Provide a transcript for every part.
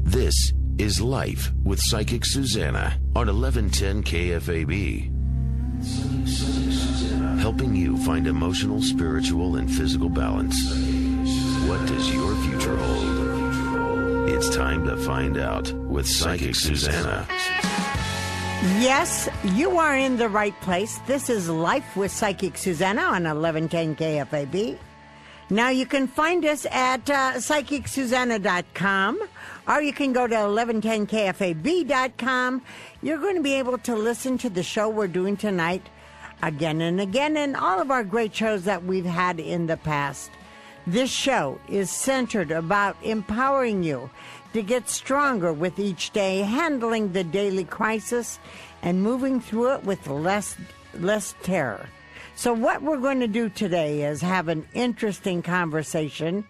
This is Life with Psychic Suzanna on 1110 KFAB. Helping you find emotional, spiritual, and physical balance. What does your future hold? It's time to find out with Psychic Suzanna. Yes, you are in the right place. This is Life with Psychic Suzanna on 1110 KFAB. Now, you can find us at psychicsusanna.com, or you can go to 1110kfab.com. You're going to be able to listen to the show we're doing tonight again and again, and all of our great shows that we've had in the past. This show is centered about empowering you to get stronger with each day, handling the daily crisis, and moving through it with less terror. So what we're going to do today is have an interesting conversation.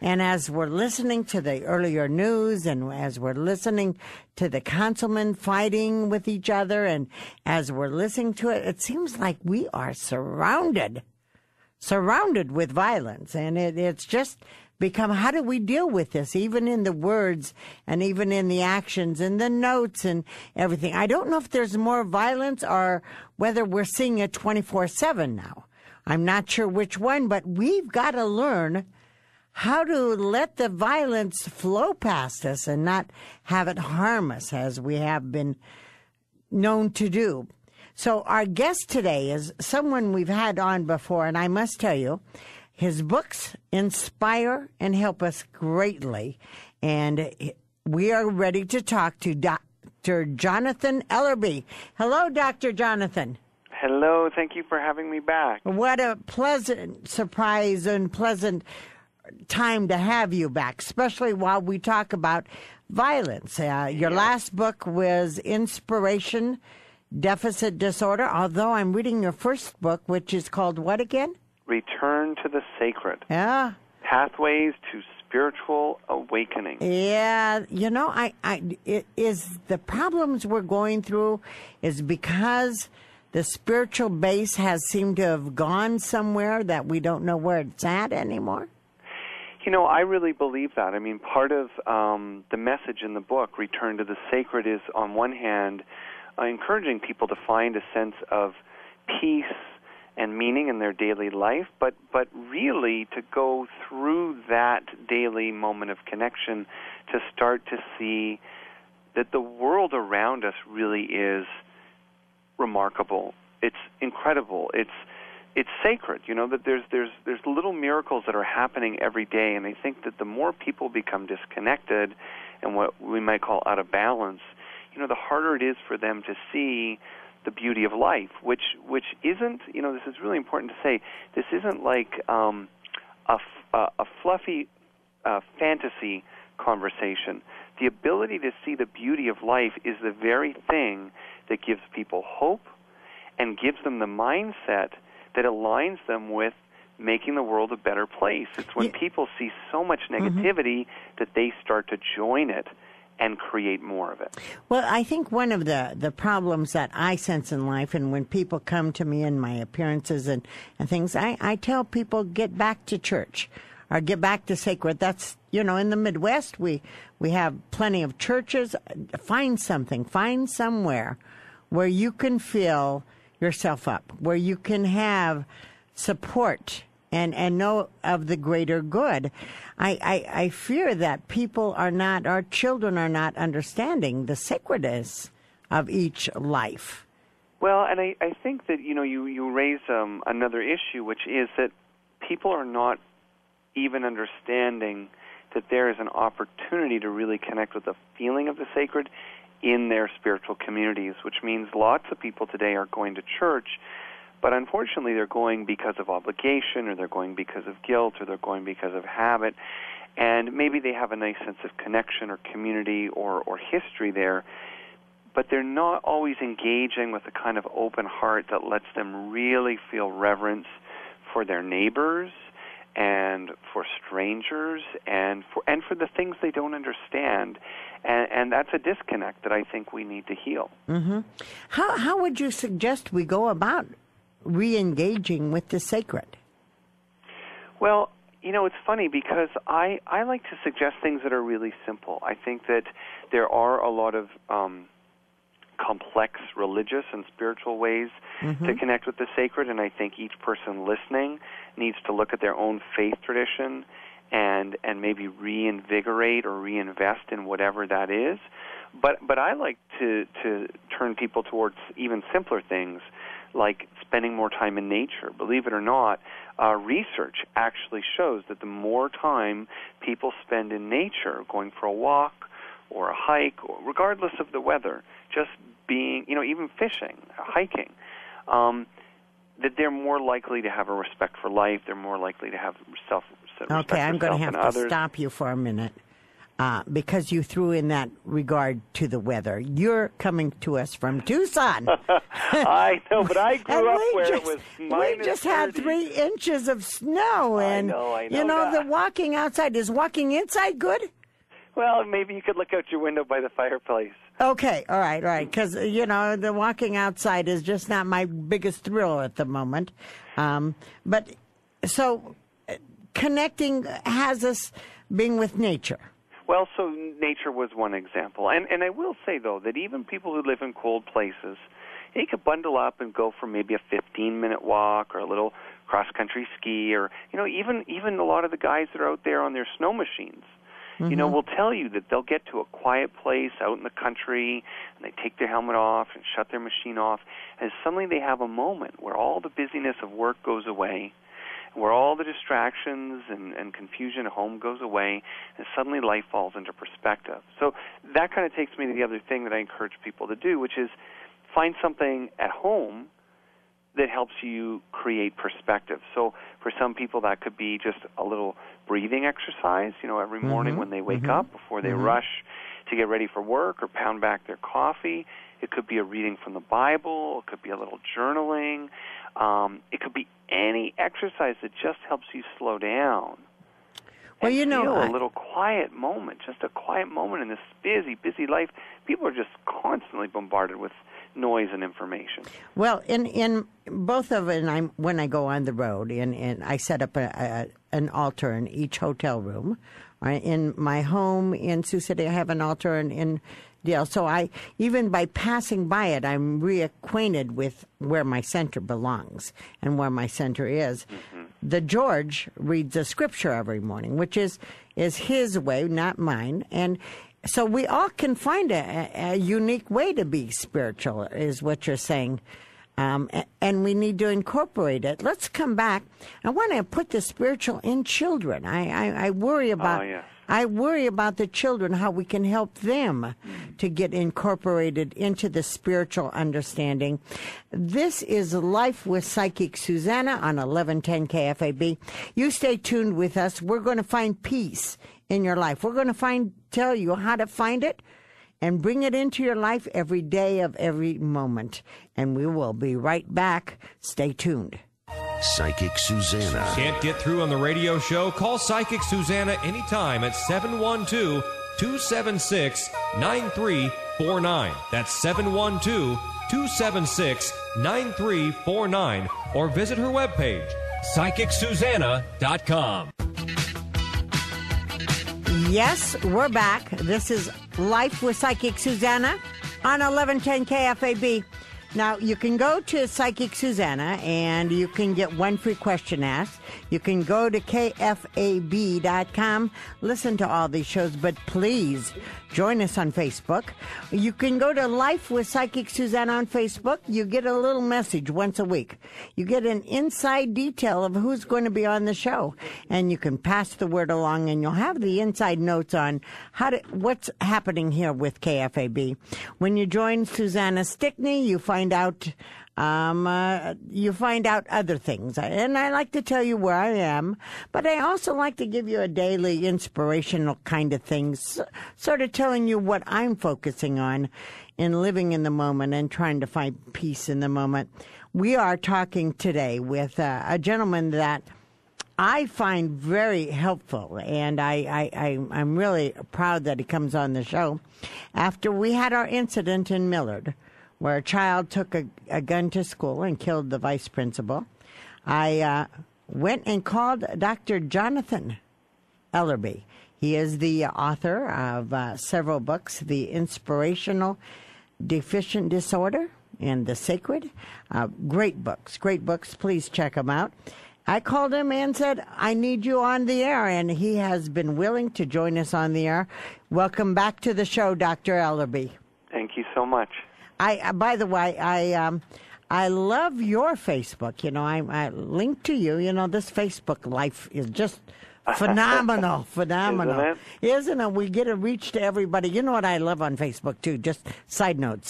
And as we're listening to the earlier news, and as we're listening to the councilmen fighting with each other, and as we're listening to it, it seems like we are surrounded with violence. And it's just become, how do we deal with this, even in the words and even in the actions and the notes and everything? I don't know if there's more violence or whether we're seeing it 24/7 now. I'm not sure which one, but we've got to learn how to let the violence flow past us and not have it harm us as we have been known to do. So our guest today is someone we've had on before, and I must tell you, his books inspire and help us greatly. And we are ready to talk to Dr. Johnathon Ellerby. Hello, Dr. Johnathon. Hello. Thank you for having me back. What a pleasant surprise and pleasant time to have you back, especially while we talk about violence. Your last book was Inspiration Deficit Disorder, although I'm reading your first book, which is called what again? Return to the Sacred. Yeah. Pathways to Spiritual Awakening. Yeah, you know, it is the problems we're going through is because the spiritual base has seemed to have gone somewhere that we don't know where it's at anymore. You know, I really believe that. I mean, part of the message in the book, Return to the Sacred, is on one hand encouraging people to find a sense of peace and meaning in their daily life, but really to go through that daily moment of connection to start to see that the world around us really is remarkable. It's incredible. It's sacred. You know, that there's little miracles that are happening every day, and I think that the more people become disconnected and what we might call out of balance, you know, the harder it is for them to see the beauty of life, which isn't, you know, this is really important to say, this isn't like a fluffy fantasy conversation. The ability to see the beauty of life is the very thing that gives people hope and gives them the mindset that aligns them with making the world a better place. It's when people see so much negativity that they start to join it and create more of it. Well, I think one of the problems that I sense in life, and when people come to me in my appearances and things, I tell people, get back to church or get back to sacred. That's, you know, in the Midwest, we have plenty of churches. Find somewhere where you can fill yourself up, where you can have support and know of the greater good. I fear that our children are not understanding the sacredness of each life. Well, and I think that, you know, you raise another issue, which is that people are not even understanding that there is an opportunity to really connect with the feeling of the sacred in their spiritual communities, which means lots of people today are going to church, but unfortunately they're going because of obligation, or they're going because of guilt, or they're going because of habit, and maybe they have a nice sense of connection or community or history there, but they're not always engaging with the kind of open heart that lets them really feel reverence for their neighbors and for strangers and for the things they don't understand. And that's a disconnect that I think we need to heal. Mm-hmm. How would you suggest we go about re-engaging with the sacred? Well, It's funny because I like to suggest things that are really simple. I think that there are a lot of complex religious and spiritual ways to connect with the sacred, and I think each person listening needs to look at their own faith tradition and maybe reinvigorate or reinvest in whatever that is. But I like to turn people towards even simpler things, like spending more time in nature. Believe it or not, research actually shows that the more time people spend in nature, going for a walk or a hike, or regardless of the weather, just being, even fishing, hiking, that they're more likely to have a respect for life. They're more likely to have respect Okay, I'm going to have to others. stop you for a minute. Because you threw in that regard to the weather. You're coming to us from Tucson. I know, but I grew up where it was minus We just 30. had 3 inches of snow. And, I know. the walking outside, is walking inside good? Well, maybe you could look out your window by the fireplace. Okay, all right, because, the walking outside is just not my biggest thrill at the moment. But so connecting has us being with nature. Well, so nature was one example. And I will say, though, that even people who live in cold places, they could bundle up and go for maybe a 15-minute walk or a little cross-country ski, or, even a lot of the guys that are out there on their snow machines, will tell you that they'll get to a quiet place out in the country, and they take their helmet off and shut their machine off, and suddenly they have a moment where all the busyness of work goes away, where all the distractions and confusion at home goes away, and suddenly life falls into perspective. So that kind of takes me to the other thing that I encourage people to do, which is find something at home that helps you create perspective. So for some people, that could be just a little breathing exercise, every morning when they wake up before they rush to get ready for work or pound back their coffee. It could be a reading from the Bible. It could be a little journaling. It could be any exercise that just helps you slow down. Well, feel a little quiet moment, just a quiet moment in this busy life. People are just constantly bombarded with noise and information. Well, in both of it, when I go on the road, and I set up an altar in each hotel room. Right? In my home in Sioux City, I have an altar in Dale. So even by passing by it, I'm reacquainted with where my center belongs and where my center is. The George reads a scripture every morning, which is his way, not mine. And so we all can find a unique way to be spiritual, is what you're saying. And we need to incorporate it. Let's come back. I want to put the spiritual in children. I worry about. Oh, yes. I worry about the children, how we can help them to get incorporated into the spiritual understanding. This is Life with Psychic Suzanna on 1110 KFAB. You stay tuned with us. We're going to find peace in your life. We're going to tell you how to find it and bring it into your life every day of every moment. And we will be right back. Stay tuned. Psychic Suzanna. Can't get through on the radio show? Call Psychic Suzanna anytime at 712-276-9349. That's 712-276-9349. Or visit her webpage, PsychicSusanna.com. Yes, we're back. This is Life with Psychic Suzanna on 1110 KFAB. Now, you can go to Psychic Suzanna and you can get one free question asked. You can go to KFAB.com, listen to all these shows, but please join us on Facebook. You can go to Life with Psychic Suzanna on Facebook. You get a little message once a week. You get an inside detail of who's going to be on the show, and you can pass the word along, and you'll have the inside notes on what's happening here with KFAB. When you join Susanna Stickney, you find out other things. And I like to tell you where I am, but I also like to give you a daily inspirational kind of things, sort of telling you what I'm focusing on in living in the moment and trying to find peace in the moment. We are talking today with a gentleman that I find very helpful, and I'm really proud that he comes on the show. After we had our incident in Millard, where a child took a gun to school and killed the vice principal, I went and called Dr. Johnathon Ellerby. He is the author of several books, The Inspirational Deficient Disorder and The Sacred. Great books. Please check them out. I called him and said, I need you on the air, and he has been willing to join us on the air. Welcome back to the show, Dr. Ellerby. Thank you so much. By the way, I love your Facebook. You know, I linked to you. You know, this Facebook life is just phenomenal. Isn't it? We get a reach to everybody. You know what I love on Facebook too? Just side note.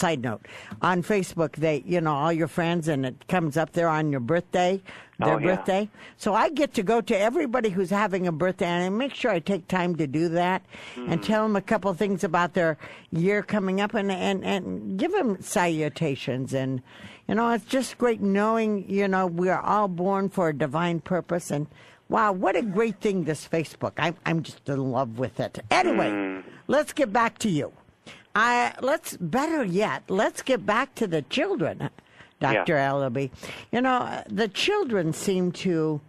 On Facebook, they, you know, all your friends, and it comes up there on your birthday, their birthday. So I get to go to everybody who's having a birthday, and I make sure I take time to do that and tell them a couple things about their year coming up, and give them salutations. And you know, it's just great knowing, you know, we are all born for a divine purpose. And wow, what a great thing, this Facebook. I'm just in love with it. Anyway, let's get back to you. Let's get back to the children, Dr. Ellerby. You know, the children seem to,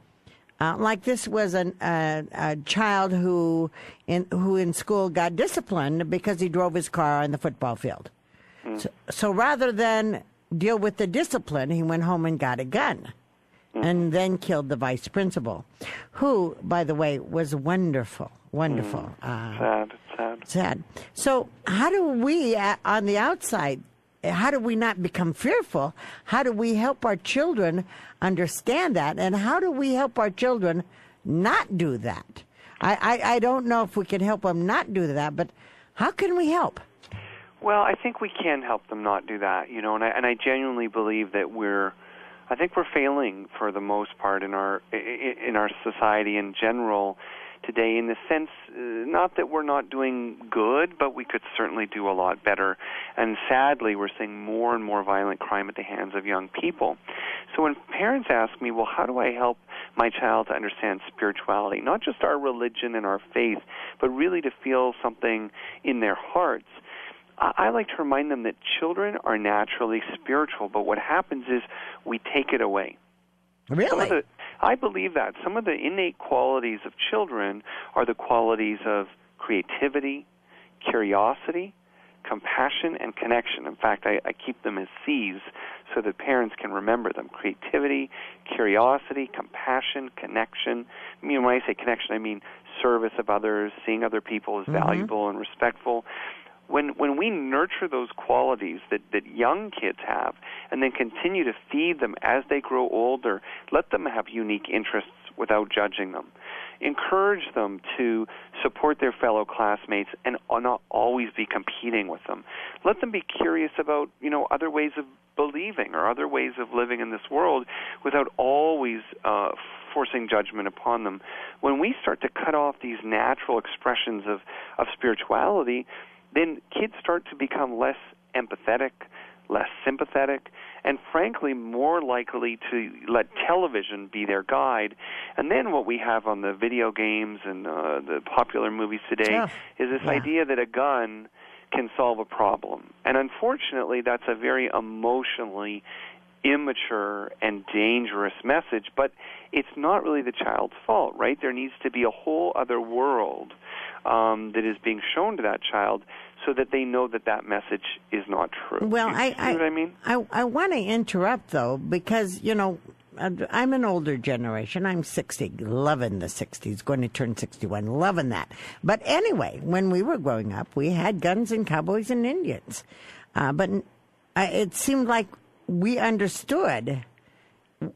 like this was a child who in school got disciplined because he drove his car on the football field. So rather than deal with the discipline, he went home and got a gun. And then killed the vice principal, who, by the way, was wonderful. Sad. So how do we, on the outside, how do we not become fearful? How do we help our children understand that? And how do we help our children not do that? I don't know if we can help them not do that, but how can we help? Well, I think we can help them not do that, you know, and I genuinely believe that we're failing for the most part in our society in general today, in the sense, not that we're not doing good, but we could certainly do a lot better. And sadly, we're seeing more and more violent crime at the hands of young people. So when parents ask me, well, how do I help my child to understand spirituality, not just our religion and our faith, but really to feel something in their hearts, I like to remind them that children are naturally spiritual, but what happens is we take it away. Really? I believe that. Some of the innate qualities of children are the qualities of creativity, curiosity, compassion, and connection. In fact, I keep them as C's so that parents can remember them. Creativity, curiosity, compassion, connection. I mean, when I say connection, I mean service of others, seeing other people as valuable and respectful. When we nurture those qualities that young kids have and then continue to feed them as they grow older, let them have unique interests without judging them. Encourage them to support their fellow classmates and not always be competing with them. Let them be curious about, you know, other ways of believing or other ways of living in this world without always forcing judgment upon them. When we start to cut off these natural expressions of spirituality, then kids start to become less empathetic, less sympathetic, and frankly more likely to let television be their guide. And then what we have on the video games and the popular movies today is this idea that a gun can solve a problem. And unfortunately, that's a very emotionally immature and dangerous message, but it's not really the child's fault, right? There needs to be a whole other world that is being shown to that child so that they know that message is not true. Well, you see what I mean? I want to interrupt, though, because, you know, I'm an older generation. I'm 60, loving the 60s, going to turn 61, loving that. But anyway, when we were growing up, we had guns and cowboys and Indians. But it seemed like we understood.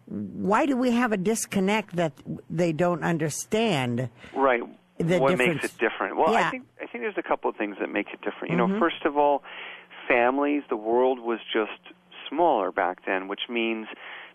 Why do we have a disconnect that they don't understand? Right. What makes it different? Well, Yeah. I think there's a couple of things that make it different. You know, first of all, families, the world was just smaller back then, which means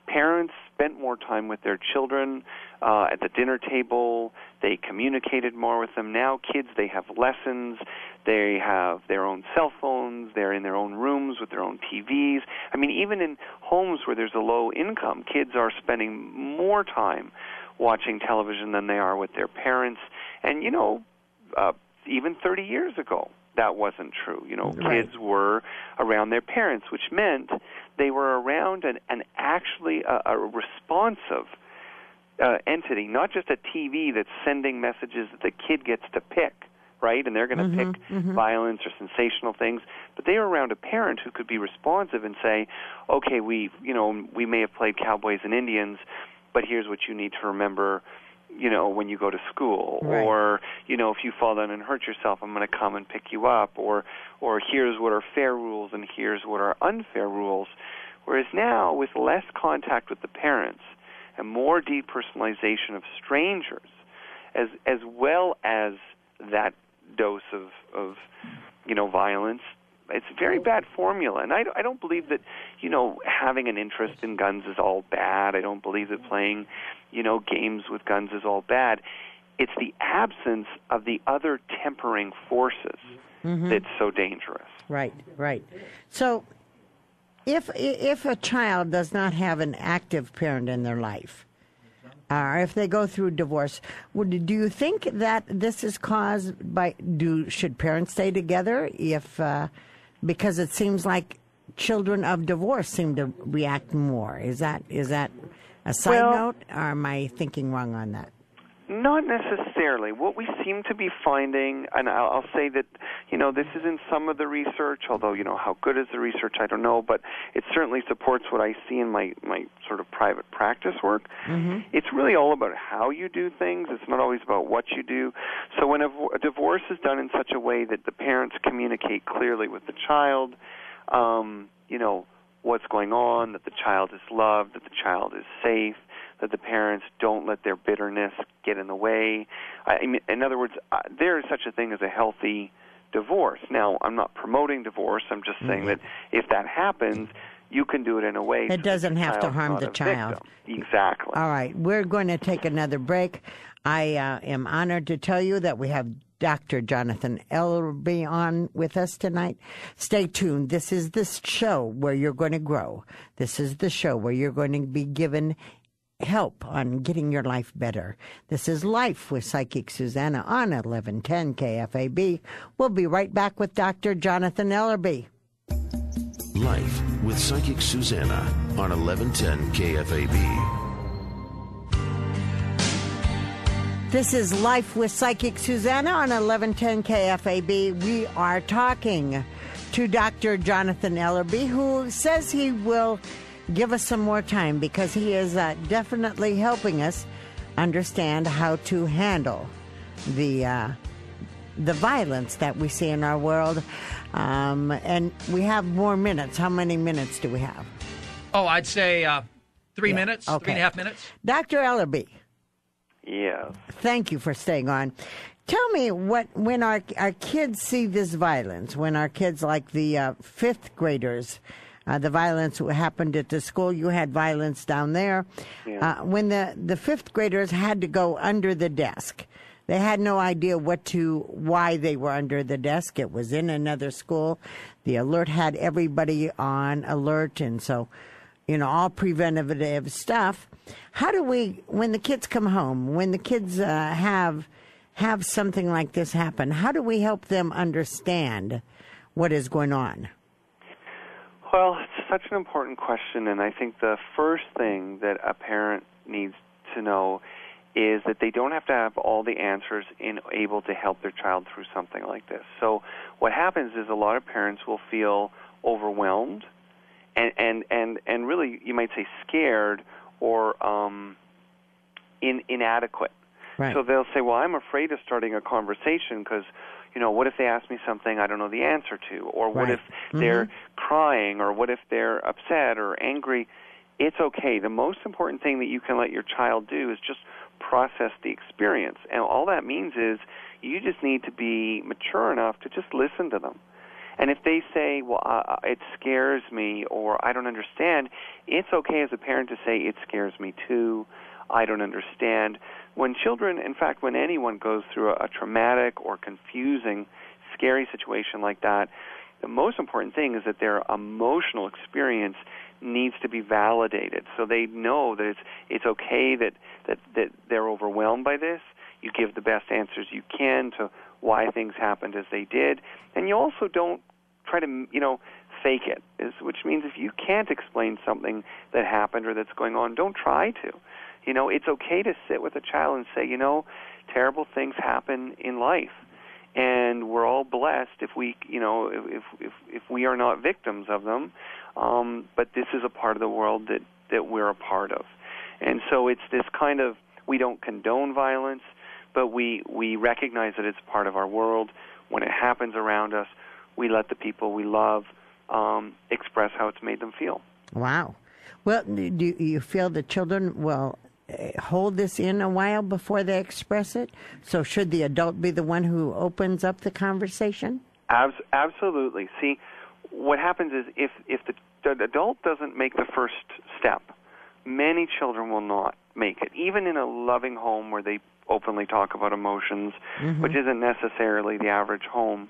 parents spent more time with their children at the dinner table. They communicated more with them. Now kids, they have lessons. They have their own cell phones. They're in their own rooms with their own TVs. I mean, even in homes where there's a low income, kids are spending more time watching television than they are with their parents. And, you know, even 30 years ago, that wasn't true. You know, kids were around their parents, which meant they were around and actually a responsive entity, not just a TV that's sending messages that the kid gets to pick, right? And they're going to pick violence or sensational things, but they are around a parent who could be responsive and say, okay, we may have played cowboys and Indians, but here's what you need to remember, when you go to school, right. Or, if you fall down and hurt yourself, I'm going to come and pick you up, or here's what are fair rules and here's what are unfair rules. Whereas now, with less contact with the parents and more depersonalization of strangers, as well as that dose of violence, it's a very bad formula. And I don't believe that, having an interest in guns is all bad. I don't believe that playing, games with guns is all bad. It's the absence of the other tempering forces that's so dangerous. Right. So if a child does not have an active parent in their life, or if they go through divorce, do you think that this is caused by, should parents stay together because it seems like children of divorce seem to react more? Is that a side note, or am I thinking wrong on that? Not necessarily. What we seem to be finding, and I'll say that, this is in some of the research, although, how good is the research, I don't know, but it certainly supports what I see in my sort of private practice work. It's really all about how you do things. It's not always about what you do. So when a divorce is done in such a way that the parents communicate clearly with the child, what's going on, that the child is loved, that the child is safe, that the parents don't let their bitterness get in the way. I mean, in other words, there is such a thing as a healthy divorce. Now, I'm not promoting divorce. I'm just saying that if that happens, you can do it in a way it doesn't have to harm the child. Victim. Exactly. All right. We're going to take another break. I am honored to tell you that we have Dr. Johnathon Ellerby on with us tonight. Stay tuned. This is the show where you're going to grow. This is the show where you're going to be given help on getting your life better. This is Life with Psychic Suzanna on 1110 KFAB. We'll be right back with Dr. Johnathon Ellerby. Life with Psychic Suzanna on 1110 KFAB. This is Life with Psychic Suzanna on 1110 KFAB. We are talking to Dr. Johnathon Ellerby, who says he will give us some more time because he is definitely helping us understand how to handle the violence that we see in our world. And we have more minutes. How many minutes do we have? Oh, I'd say 3 minutes, okay. 3.5 minutes. Dr. Ellerby. Yes. Thank you for staying on. Tell me when our kids see this violence, when our kids like the fifth graders, the violence happened at the school. You had violence down there. Yeah. When the fifth graders had to go under the desk, they had no idea why they were under the desk. It was in another school. The alert had everybody on alert, and so, all preventative stuff. How do we, when the kids come home, when the kids have something like this happen, how do we help them understand what is going on? Well, it's such an important question, and I think the first thing that a parent needs to know is that they don't have to have all the answers in able to help their child through something like this. So what happens is a lot of parents will feel overwhelmed and really, you might say, scared or inadequate. Right. So they'll say, well, I'm afraid of starting a conversation because, what if they ask me something I don't know the answer to? Or what if they're crying? Or what if they're upset or angry? It's okay. The most important thing that you can let your child do is just process the experience. And all that means is you just need to be mature enough to just listen to them. And if they say, well, it scares me or I don't understand, it's okay as a parent to say, it scares me too, I don't understand. When children, in fact, when anyone goes through a traumatic or confusing, scary situation like that, the most important thing is that their emotional experience needs to be validated. So they know that it's okay that they're overwhelmed by this. You give the best answers you can to why things happened as they did. And you also don't try to, fake it, which means if you can't explain something that happened or that's going on, don't try to. It's okay to sit with a child and say, terrible things happen in life, and we're all blessed if we, if we are not victims of them. But this is a part of the world that we're a part of. And so it's this kind of, we don't condone violence, but we recognize that it's part of our world. When it happens around us, we let the people we love express how it's made them feel. Wow. Well, do you feel the children will hold this in a while before they express it? So should the adult be the one who opens up the conversation? Absolutely. See, what happens is if the adult doesn't make the first step, many children will not make it, even in a loving home where they openly talk about emotions, which isn't necessarily the average home.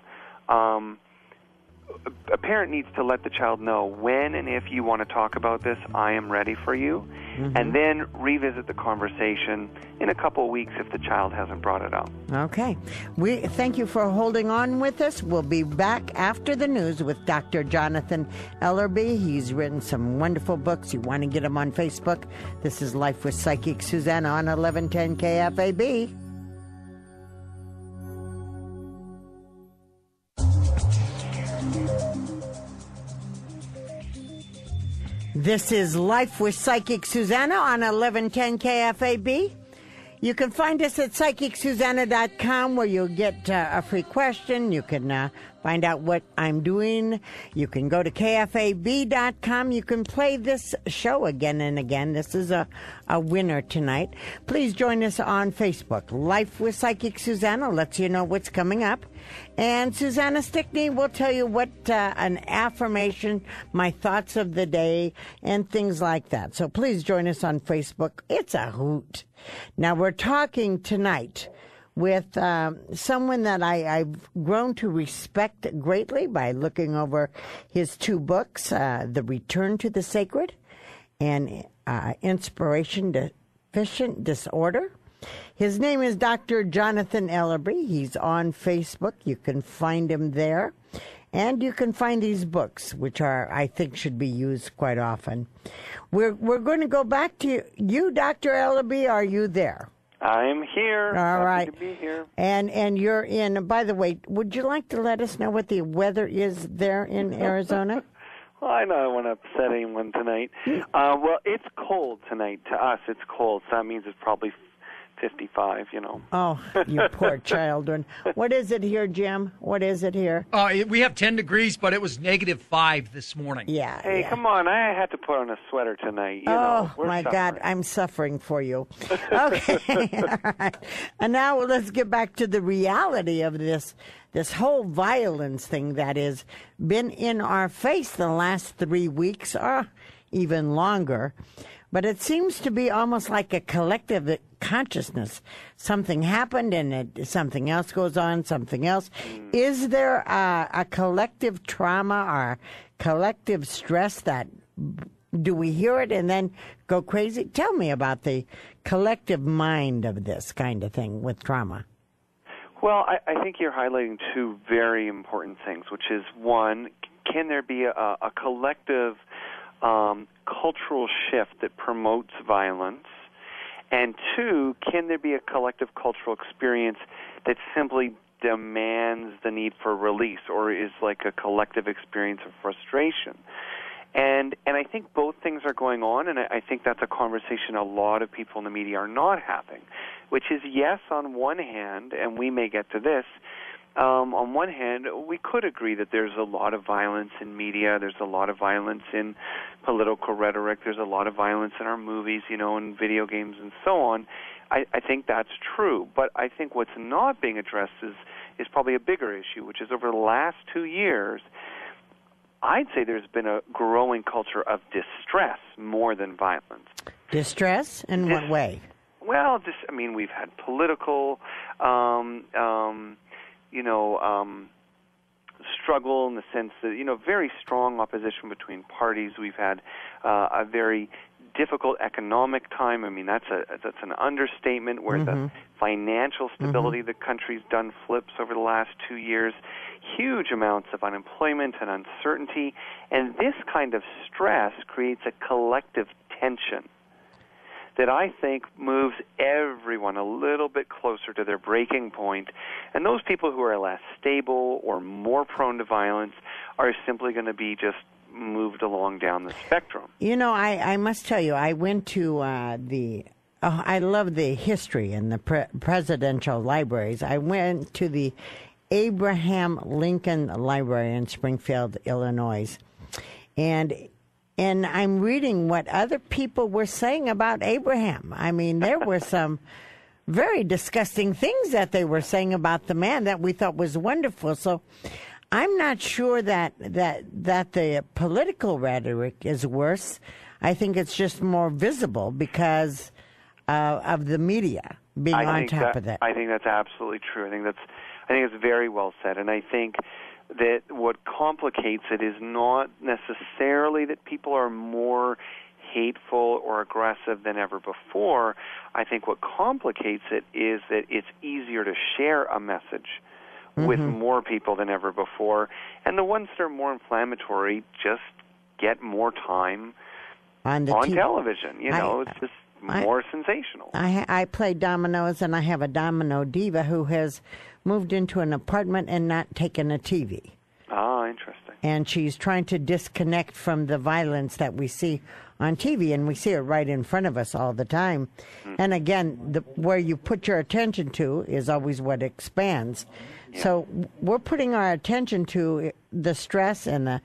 A parent needs to let the child know, when and if you want to talk about this, I am ready for you, and then revisit the conversation in a couple of weeks if the child hasn't brought it up. Okay. We thank you for holding on with us. We'll be back after the news with Dr. Johnathon Ellerby. He's written some wonderful books. You want to get him on Facebook. This is Life with Psychic Suzanna on 1110 KFAB. This is Life with Psychic Suzanna on 1110 KFAB. You can find us at PsychicSusanna.com, where you'll get a free question. You can find out what I'm doing. You can go to KFAB.com. You can play this show again and again. This is a winner tonight. Please join us on Facebook. Life with Psychic Suzanna lets you know what's coming up. And Suzanna Stickney will tell you what an affirmation, my thoughts of the day, and things like that. So please join us on Facebook. It's a hoot. Now, we're talking tonight with someone that I've grown to respect greatly by looking over his two books, The Return to the Sacred and Inspiration Deficient Disorder. His name is Dr. Johnathon Ellerby. He's on Facebook. You can find him there. And you can find these books, which I think should be used quite often. We're going to go back to you, Dr. Ellerby. Are you there? I'm here. All right. Happy to be here. And you're in. By the way, would you like to let us know what the weather is there in Arizona? Well, I know I want to upset anyone tonight. Well, it's cold tonight. To us, it's cold. So that means it's probably 55, Oh, you poor children. What is it here, Jim? What is it here? We have 10 degrees, but it was -5 this morning. Yeah. Hey, come on. I had to put on a sweater tonight. Oh, my suffering. God. I'm suffering for you. Okay. All right. And now let's get back to the reality of this whole violence thing that has been in our face the last 3 weeks, or even longer. But it seems to be almost like a collective consciousness. Something happened and something else goes on, something else. Is there a collective trauma or collective stress that, do we hear it and then go crazy? Tell me about the collective mind of this kind of thing with trauma. Well, I think you're highlighting two very important things, which is, one, can there be a collective cultural shift that promotes violence? And two, can there be a collective cultural experience that simply demands the need for release, or is like a collective experience of frustration? And I think both things are going on, and I think that's a conversation a lot of people in the media are not having, which is, yes, on one hand, and we may get to this, on one hand, we could agree that there's a lot of violence in media, there's a lot of violence in political rhetoric, there's a lot of violence in our movies, and video games and so on. I think that's true, but I think what's not being addressed is probably a bigger issue, which is over the last 2 years, I'd say there's been a growing culture of distress more than violence. Distress? In what way? Well, we've had political struggle in the sense that, very strong opposition between parties. We've had a very difficult economic time. That's an understatement, where the financial stability of the country's done flips over the last 2 years. Huge amounts of unemployment and uncertainty. And this kind of stress creates a collective tension that I think moves everyone a little bit closer to their breaking point. And those people who are less stable or more prone to violence are simply going to be just moved along down the spectrum. You know, I must tell you, I went to I love the history in the presidential libraries. I went to the Abraham Lincoln Library in Springfield, Illinois. And I'm reading what other people were saying about Abraham. I mean, there were some very disgusting things that they were saying about the man that we thought was wonderful. So I'm not sure that the political rhetoric is worse. I think it's just more visible because of the media being on top of that. I think that's absolutely true. I think it's very well said, and I think that what complicates it is not necessarily that people are more hateful or aggressive than ever before. I think what complicates it is that it's easier to share a message with more people than ever before, and the ones that are more inflammatory just get more time on television. You know, it's just more sensational. I play dominoes, and I have a domino diva who has moved into an apartment and not taken a TV. Ah, interesting. And she's trying to disconnect from the violence that we see on TV, and we see it right in front of us all the time. And again, where you put your attention to is always what expands. Yeah. So we're putting our attention to the stress and the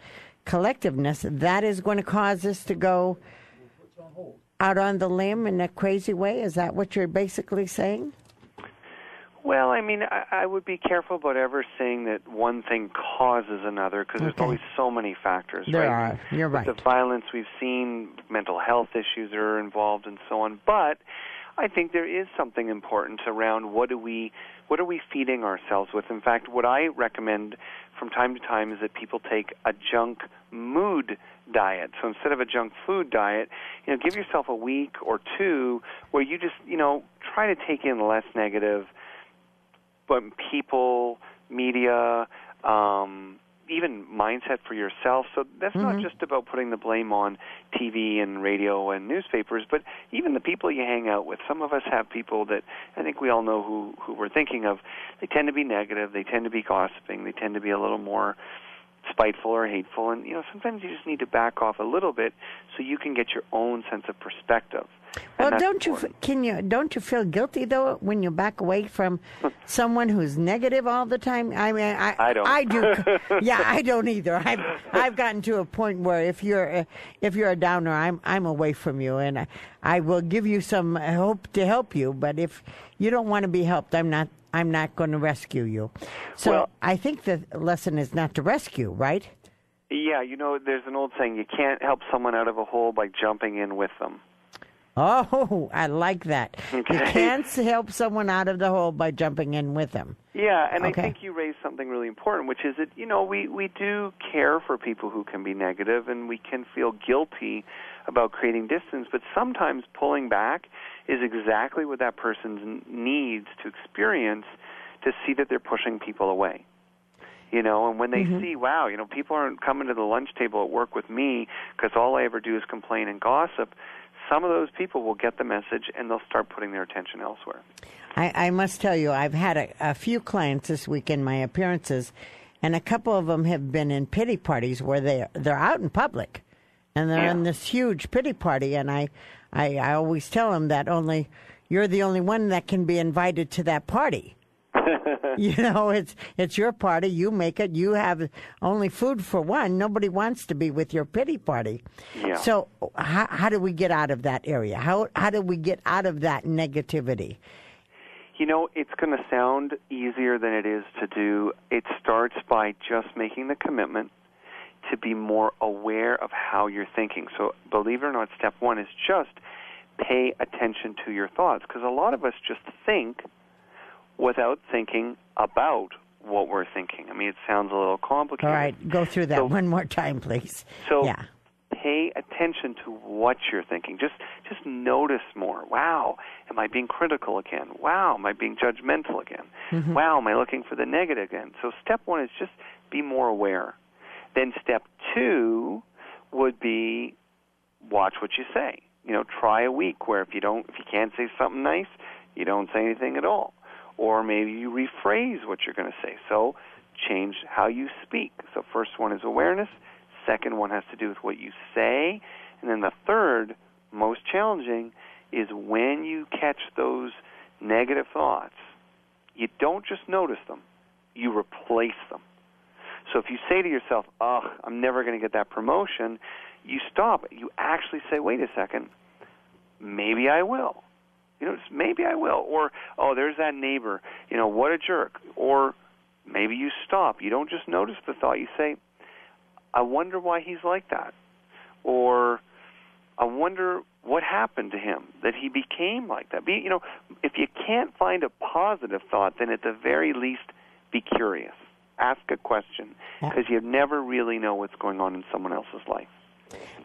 collectiveness that is going to cause us to go out on the limb in a crazy way. Is that what you're basically saying? Well, I mean, I would be careful about ever saying that one thing causes another, because there's always so many factors. There right? are. You're right. With the violence we've seen, mental health issues are involved, and so on. But I think there is something important around what are we feeding ourselves with. In fact, what I recommend from time to time is that people take a junk mood diet. So instead of a junk food diet, give yourself a week or two where you just, try to take in less negative, but people, media, even mindset for yourself. So that's not just about putting the blame on TV and radio and newspapers, but even the people you hang out with. Some of us have people that I think we all know who we're thinking of. They tend to be negative. They tend to be gossiping. They tend to be a little more spiteful or hateful. And, sometimes you just need to back off a little bit so you can get your own sense of perspective. Well, don't you feel guilty though when you back away from someone who's negative all the time? I mean, I don't. I do. Yeah, I don't either. I've gotten to a point where if you're a downer, I'm away from you, and I will give you some hope to help you. But if you don't want to be helped, I'm not going to rescue you. So I think the lesson is not to rescue, right? Yeah, there's an old saying: you can't help someone out of a hole by jumping in with them. Oh, I like that. Okay. You can't help someone out of the hole by jumping in with them. Yeah, and okay. I think you raised something really important, which is that, we do care for people who can be negative, and we can feel guilty about creating distance, but sometimes pulling back is exactly what that person needs to experience to see that they're pushing people away. And when they see, wow, people aren't coming to the lunch table at work with me because all I ever do is complain and gossip, some of those people will get the message and they'll start putting their attention elsewhere. I must tell you, I've had a few clients this week in my appearances, and a couple of them have been in pity parties where they're out in public, and they're in this huge pity party, and I always tell them that you're the only one that can be invited to that party. It's your party. You make it. You have only food for one. Nobody wants to be with your pity party. Yeah. So how do we get out of that area? How do we get out of that negativity? It's going to sound easier than it is to do. It starts by just making the commitment to be more aware of how you're thinking. So believe it or not, step one is just pay attention to your thoughts, because a lot of us just think without thinking about what we're thinking. I mean, it sounds a little complicated. All right, go through that one more time, please. So pay attention to what you're thinking. Just notice more. Wow, am I being critical again? Wow, am I being judgmental again? Wow, am I looking for the negative again? So step one is just be more aware. Then step two would be watch what you say. try a week where if you can't say something nice, you don't say anything at all. Or maybe you rephrase what you're going to say. So change how you speak. So first one is awareness. Second one has to do with what you say. And then the third, most challenging, is when you catch those negative thoughts, you don't just notice them, you replace them. So if you say to yourself, I'm never going to get that promotion, you stop. You actually say, wait a second, maybe I will. Maybe I will. Or, there's that neighbor, what a jerk. Or maybe you stop. You don't just notice the thought. You say, I wonder why he's like that. Or I wonder what happened to him that he became like that. If you can't find a positive thought, then at the very least, be curious. Ask a question, because you never really know what's going on in someone else's life.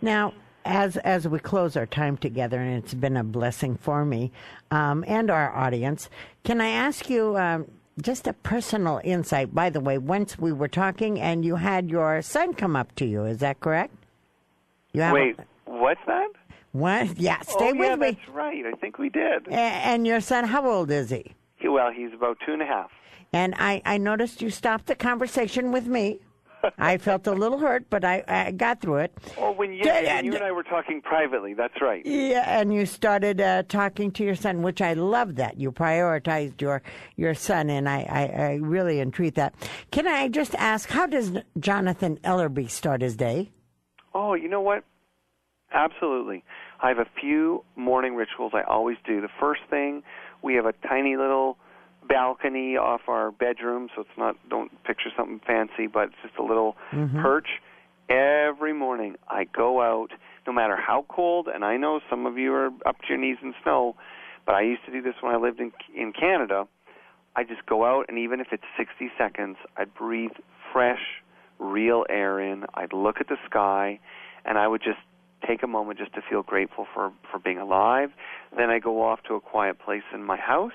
Now, as we close our time together, and it's been a blessing for me and our audience, can I ask you just a personal insight? By the way, once we were talking, and you had your son come up to you. Is that correct? Wait, what's that? What? Yeah, stay with me. That's right. I think we did. And your son, how old is he? Well, he's about 2.5. And I noticed you stopped the conversation with me. I felt a little hurt, but I got through it. Oh, when you and I were talking privately, that's right. Yeah, and you started talking to your son, which I love that. You prioritized your son, and I really entreat that. Can I just ask, how does Johnathon Ellerby start his day? Oh, you know what? Absolutely. I have a few morning rituals I always do. The first thing, we have a tiny little balcony off our bedroom, so it's not, don't picture something fancy, but it's just a little perch. Every morning I go out, no matter how cold, and I know some of you are up to your knees in snow, but I used to do this when I lived in Canada. I just go out, and even if it's 60 seconds, I'd breathe fresh, real air in. I'd look at the sky, and I would just take a moment just to feel grateful for being alive. Then I go off to a quiet place in my house,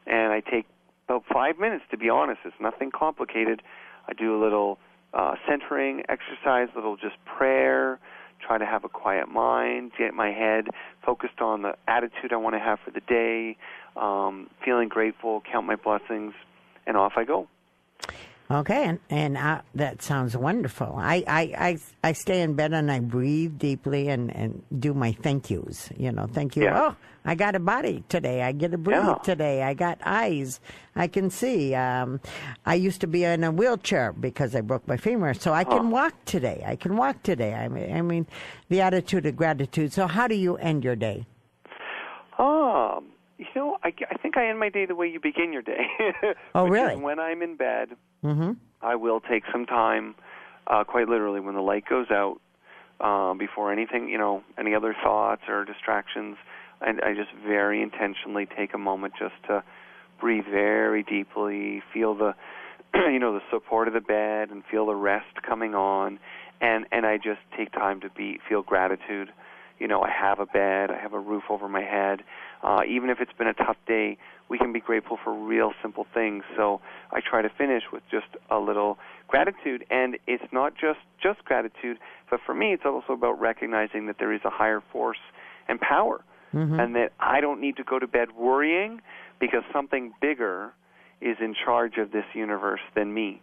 and I take about 5 minutes, to be honest. It's nothing complicated. I do a little centering exercise, a little just prayer, try to have a quiet mind, get my head focused on the attitude I want to have for the day, feeling grateful, count my blessings, and off I go. Okay, and that sounds wonderful. I stay in bed and I breathe deeply and do my thank yous. Thank you. Yeah. Oh, I got a body today. I get to breathe today. I got eyes. I can see. I used to be in a wheelchair because I broke my femur, so I can walk today. I I mean, the attitude of gratitude. So how do you end your day? I think I end my day the way you begin your day. Oh, which really? Is when I'm in bed, I will take some time, quite literally, when the light goes out, before anything, any other thoughts or distractions, and I just very intentionally take a moment just to breathe very deeply, feel the, the support of the bed, and feel the rest coming on, and I just take time to feel gratitude. I have a bed, I have a roof over my head. Even if it's been a tough day, we can be grateful for real simple things. So I try to finish with just a little gratitude. And it's not just gratitude, but for me it's also about recognizing that there is a higher force and power, and that I don't need to go to bed worrying because something bigger is in charge of this universe than me.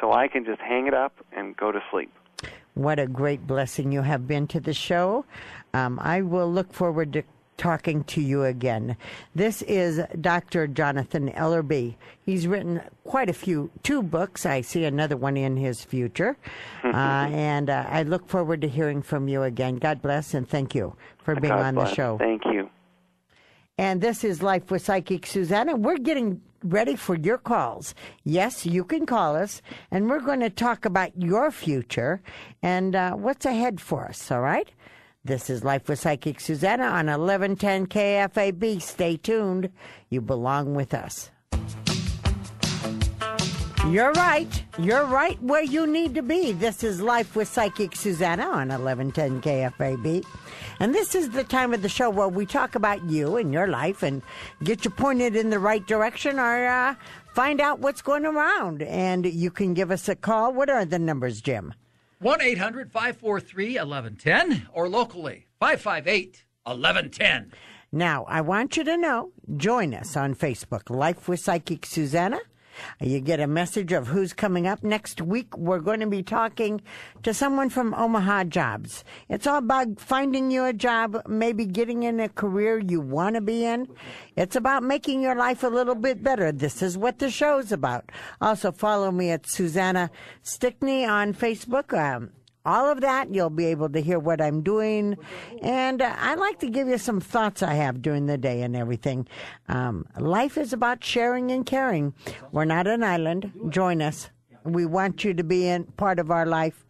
So I can just hang it up and go to sleep. What a great blessing you have been to the show. I will look forward to talking to you again. This is Dr. Johnathon Ellerby. He's written quite a few, 2 books. I see another one in his future. And I look forward to hearing from you again. God bless, and thank you for being on the show. Thank you. And this is Life with Psychic Suzanna. We're getting ready for your calls. Yes, you can call us, and we're going to talk about your future and what's ahead for us, all right? This is Life with Psychic Suzanna on 1110 KFAB. Stay tuned. You belong with us. You're right. You're right where you need to be. This is Life with Psychic Suzanna on 1110 KFAB. And this is the time of the show where we talk about you and your life and get you pointed in the right direction or find out what's going around. And you can give us a call. What are the numbers, Jim? 1-800-543-1110 or locally 1110. Now, I want you to know, join us on Facebook, Life with Psychic Suzanna. You get a message of who's coming up. Next week, we're going to be talking to someone from Omaha Jobs. It's all about finding you a job, maybe getting in a career you want to be in. It's about making your life a little bit better. This is what the show's about. Also, follow me at Suzanna Stickney on Facebook. All of that, you'll be able to hear what I'm doing. And I'd like to give you some thoughts I have during the day and everything. Life is about sharing and caring. We're not an island. Join us. We want you to be in part of our life.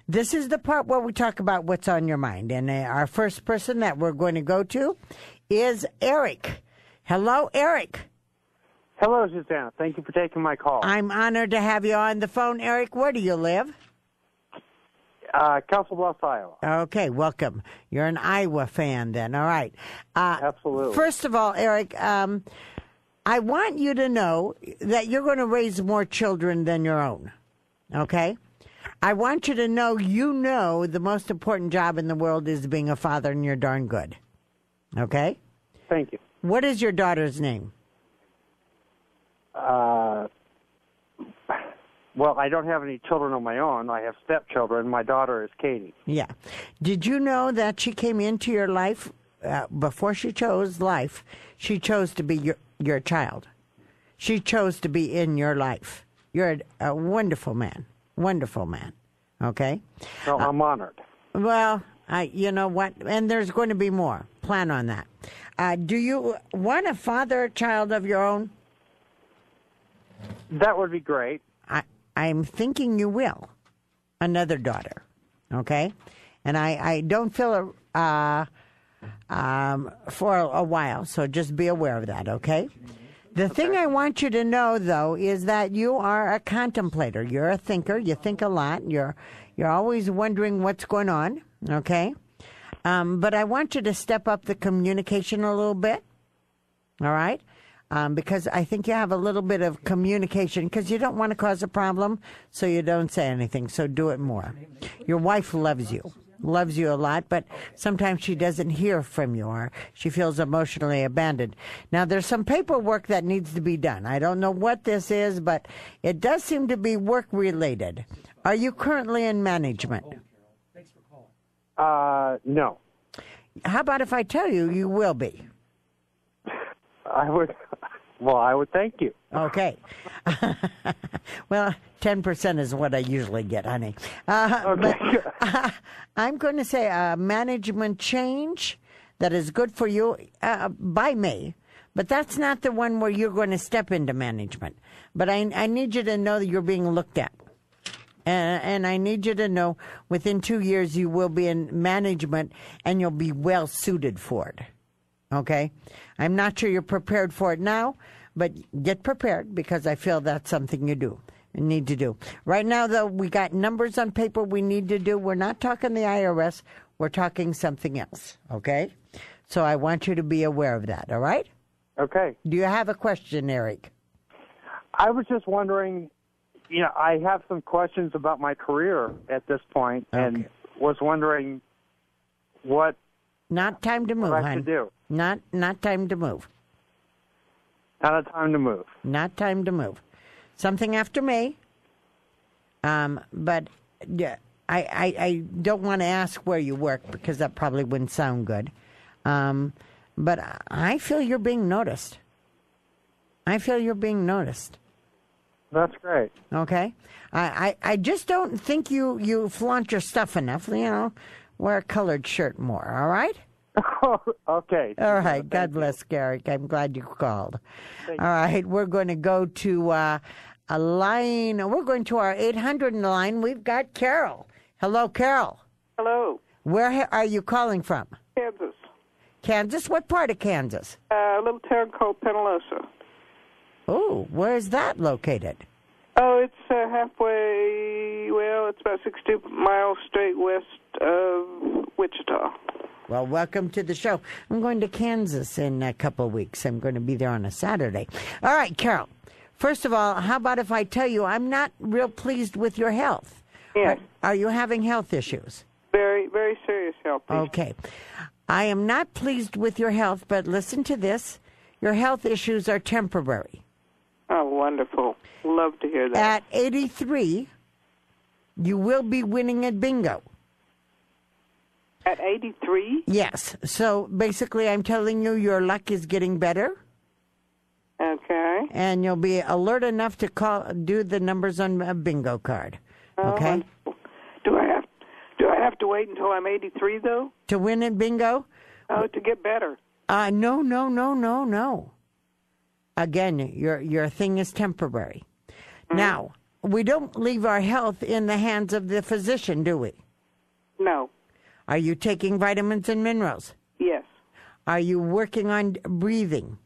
This is the part where we talk about what's on your mind. And our first person that we're going to go to is Eric. Hello, Eric. Hello, Susanna. Thank you for taking my call. I'm honored to have you on the phone, Eric. Where do you live? Council Bluffs, Iowa. Okay, welcome. You're an Iowa fan then. All right. Absolutely. First of all, Eric, I want you to know that you're going to raise more children than your own. Okay? I want you to know the most important job in the world is being a father, and you're darn good. Okay? Thank you. What is your daughter's name? Well, I don't have any children of my own. I have stepchildren. My daughter is Katie. Yeah. Did you know that she came into your life before she chose life? She chose to be your child. She chose to be in your life. You're a wonderful man. Wonderful man. Okay? So I'm honored. Well, you know what? And there's going to be more. Plan on that. Do you want to father a child of your own? That would be great. I'm thinking you will. Another daughter, okay? And I don't feel for a while, so just be aware of that, okay? The thing I want you to know, though, is that you are a contemplator. You're a thinker. You think a lot. You're always wondering what's going on, okay? But I want you to step up the communication a little bit, all right? Because I think you have a little bit of communication because you don't want to cause a problem, so you don't say anything. So do it more. Your wife loves you a lot, but sometimes she doesn't hear from you or she feels emotionally abandoned. Now, there's some paperwork that needs to be done. I don't know what this is, but it does seem to be work-related. Are you currently in management? No. How about if I tell you you will be? I would thank you. Okay. Well, 10% is what I usually get, honey. Okay. But, I'm going to say a management change that is good for you by May. But that's not the one where you're going to step into management. But I need you to know that you're being looked at. And I need you to know within 2 years you will be in management and you'll be well suited for it. Okay? I'm not sure you're prepared for it now, but get prepared because I feel that's something you need to do. Right now, though, we got numbers on paper we need to do. We're not talking the IRS. We're talking something else. Okay? So I want you to be aware of that. All right? Okay. Do you have a question, Eric? I was just wondering, I have some questions about my career at this point and was wondering what Not time to move, I hon. should do. Not time to move. Not a time to move. Not time to move. Something after May. But yeah, I don't want to ask where you work because that probably wouldn't sound good. But I feel you're being noticed. That's great. Okay? I just don't think you flaunt your stuff enough. Wear a colored shirt more, all right? Okay. All right. God bless, Garrick. I'm glad you called. All right. We're going to go to a line. We're going to our 800 line. We've got Carol. Hello, Carol. Hello. Where are you calling from? Kansas. Kansas? What part of Kansas? A little town called Penalosa. Oh, where is that located? Oh, it's halfway, it's about 60 miles straight west of Wichita. Well, welcome to the show. I'm going to Kansas in a couple of weeks. I'm going to be there on a Saturday. All right, Carol. First of all, how about if I tell you I'm not real pleased with your health? Yes. Are you having health issues? Very, very serious health issues. Okay. I am not pleased with your health, but listen to this. Your health issues are temporary. Oh, wonderful. Love to hear that. At 83, you will be winning at bingo. At 83? Yes. So basically, I'm telling you your luck is getting better. Okay. And you'll be alert enough to do the numbers on a bingo card. Okay? Wonderful. Do I have to wait until I'm 83, though? To win at bingo? Oh, to get better. No. Again, your thing is temporary. Mm-hmm. Now, we don't leave our health in the hands of the physician, do we? No. Are you taking vitamins and minerals? Yes. Are you working on breathing?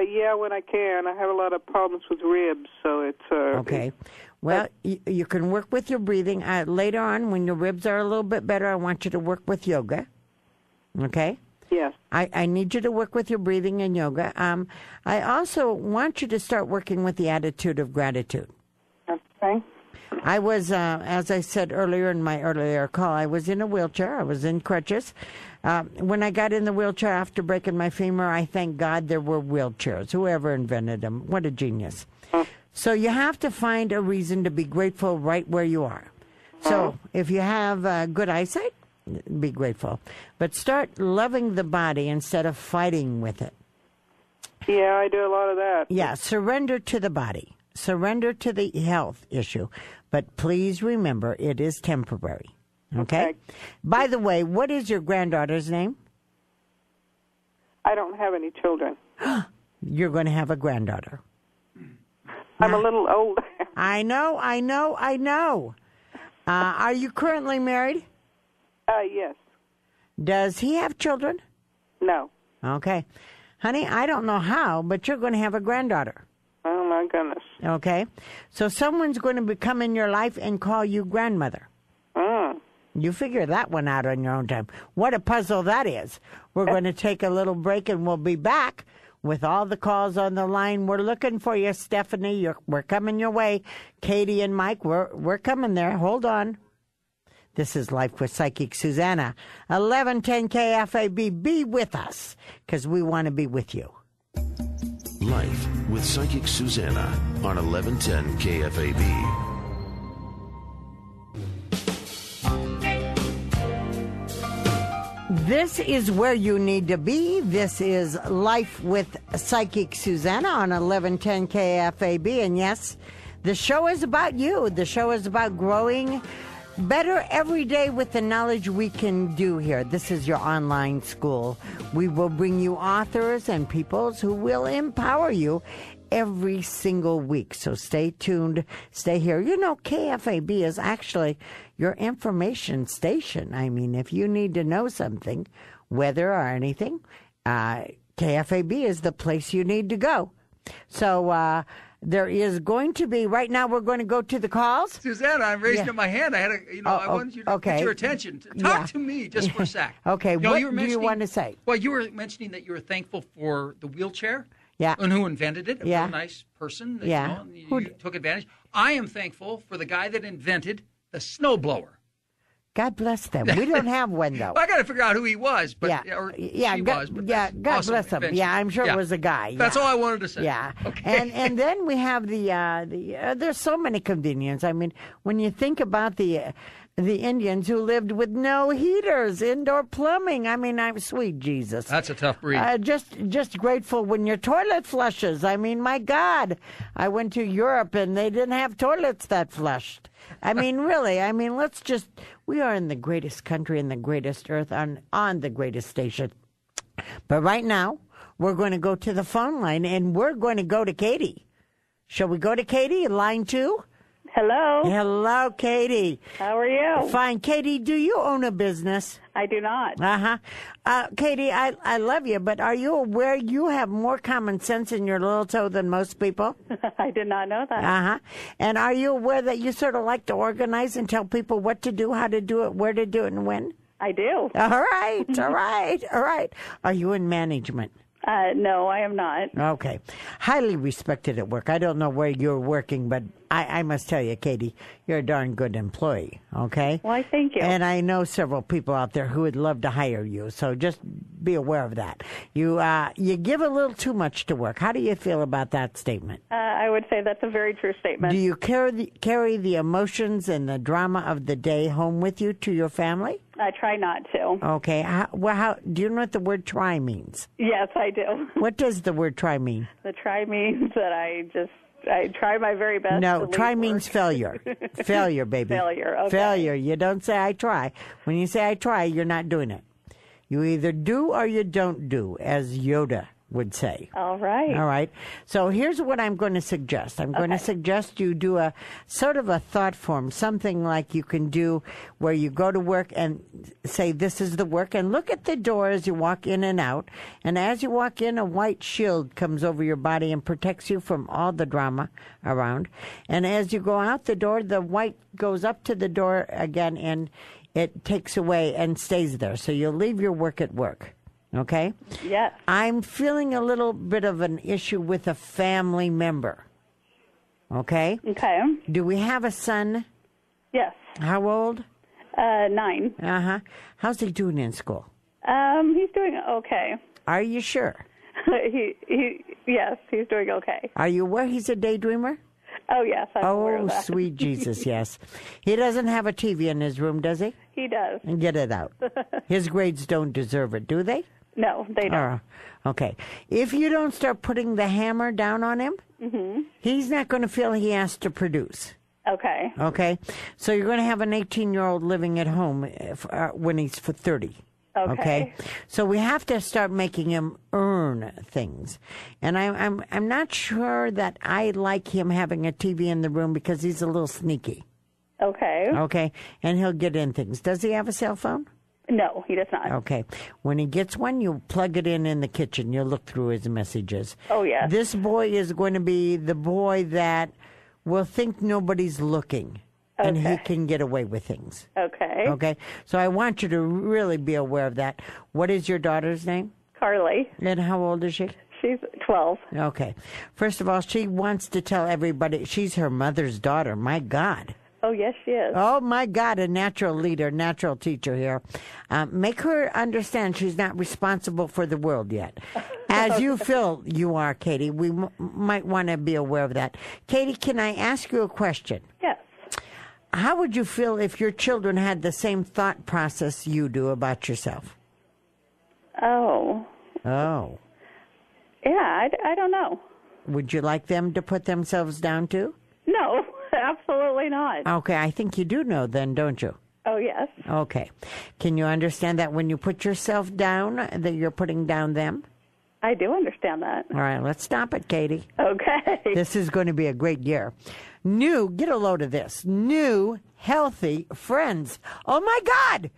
Yeah, when I can. I have a lot of problems with ribs, so it's... Okay. Well, you can work with your breathing. Later on, when your ribs are a little bit better, I want you to work with yoga. Okay? Yes. I need you to work with your breathing and yoga. I also want you to start working with the attitude of gratitude. Okay. I was, as I said earlier in my earlier call, I was in a wheelchair. I was in crutches. When I got in the wheelchair after breaking my femur, I thank God there were wheelchairs. Whoever invented them. What a genius. So you have to find a reason to be grateful right where you are. So if you have good eyesight, be grateful. But start loving the body instead of fighting with it. Yeah, I do a lot of that. Yeah, surrender to the body. Surrender to the health issue. But please remember, it is temporary. Okay? By the way, what is your granddaughter's name? I don't have any children. You're going to have a granddaughter. I'm a little old. I know. Are you currently married? Yes. Does he have children? No. Okay. Honey, I don't know how, but you're going to have a granddaughter. Oh, my goodness. Okay? So someone's going to come in your life and call you grandmother. You figure that one out on your own time. What a puzzle that is. We're going to take a little break, and we'll be back with all the calls on the line. We're looking for you, Stephanie. We're coming your way. Katie and Mike, we're coming there. Hold on. This is Life with Psychic Suzanna. 1110 KFAB. Be with us, because we want to be with you. Life with Psychic Suzanna on 1110 KFAB. This is where you need to be. This is Life with Psychic Suzanna on 1110 KFAB. And yes, the show is about you. The show is about growing better every day with the knowledge we can do here. This is your online school. We will bring you authors and peoples who will empower you every single week. So stay tuned. Stay here. You know, KFAB is actually your information station. I mean, if you need to know something, weather or anything, KFAB is the place you need to go. So there is going to be, right now we're going to go to the calls. Susanna, I'm raising up my hand. I wanted you to get your attention. Talk to me just for a sec. Okay, what do you want to say? Well, you were mentioning that you were thankful for the wheelchair. Yeah. And who invented it? A real nice person. Yeah. You took advantage. I am thankful for the guy that invented the snowblower. God bless them. We don't have one, though. I got to figure out who he was. But, God bless him. Yeah, I'm sure it was a guy. Yeah. That's all I wanted to say. Yeah. Okay. And then we have there's so many convenience. I mean, when you think about the Indians who lived with no heaters, indoor plumbing. I mean, I'm sweet Jesus. That's a tough breed. Just grateful when your toilet flushes. I mean, my God, I went to Europe and they didn't have toilets that flushed. I mean, really. I mean, we are in the greatest country in the greatest earth on the greatest station. But right now, we're going to go to the phone line and we're going to go to Katie. Shall we go to Katie, line 2? Hello. Hello, Katie. How are you? Fine. Katie, do you own a business? I do not. Katie, I love you, but are you aware you have more common sense in your little toe than most people? I did not know that. And are you aware that you sort of like to organize and tell people what to do, how to do it, where to do it, and when? I do. All right. Are you in management? No, I am not. Okay. Highly respected at work. I don't know where you're working, but I must tell you, Katie, you're a darn good employee, okay? Why, thank you. And I know several people out there who would love to hire you, so just be aware of that. You give a little too much to work. How do you feel about that statement? I would say that's a very true statement. Do you carry the emotions and the drama of the day home with you to your family? I try not to. Okay. How do you know what the word try means? Yes, I do. What does the word try mean? The try means that I try my very best. No, to try leave means work. failure. Failure, baby. Failure, okay. Failure. You don't say I try. When you say I try, you're not doing it. You either do or you don't do, as Yoda would say. All right. All right. So here's what I'm going to suggest. I'm going to suggest you do a sort of a thought form, something like you can do where you go to work and say, this is the work, and look at the door as you walk in and out. And as you walk in, a white shield comes over your body and protects you from all the drama around. And as you go out the door, the white goes up to the door again, and it takes away and stays there. So you'll leave your work at work. Okay? Yes. I'm feeling a little bit of an issue with a family member. Okay? Okay. Do we have a son? Yes. How old? 9. Uh-huh. How's he doing in school? He's doing okay. Are you sure? Yes, he's doing okay. Are you aware he's a daydreamer? Oh, yes, I'm aware of that. Sweet Jesus, yes. He doesn't have a TV in his room, does he? He does. And get it out. His grades don't deserve it, do they? No, they don't. Okay. If you don't start putting the hammer down on him, he's not going to feel he has to produce. Okay. Okay? So you're going to have an 18-year-old living at home when he's 30. Okay. So we have to start making him earn things. And I'm not sure that I like him having a TV in the room because he's a little sneaky. Okay. Okay. And he'll get in things. Does he have a cell phone? No, he does not. Okay. When he gets one, you plug it in the kitchen. You'll look through his messages. Oh, yes. This boy is going to be the boy that will think nobody's looking. Okay. And he can get away with things. Okay. Okay. So I want you to really be aware of that. What is your daughter's name? Carly. And how old is she? She's 12. Okay. First of all, she wants to tell everybody she's her mother's daughter. My God. Oh, yes, she is. Oh, my God, a natural leader, natural teacher here. Make her understand she's not responsible for the world yet. As you feel you are, Katie, we might want to be aware of that. Katie, can I ask you a question? Yes. How would you feel if your children had the same thought process you do about yourself? Oh. Oh. Yeah, I don't know. Would you like them to put themselves down too? No, absolutely not. Okay, I think you do know then, don't you? Oh, yes. Okay. Can you understand that when you put yourself down, that you're putting down them? I do understand that. All right, let's stop it, Katie. Okay. This is going to be a great year. Get a load of this. New, healthy friends. Oh, my God.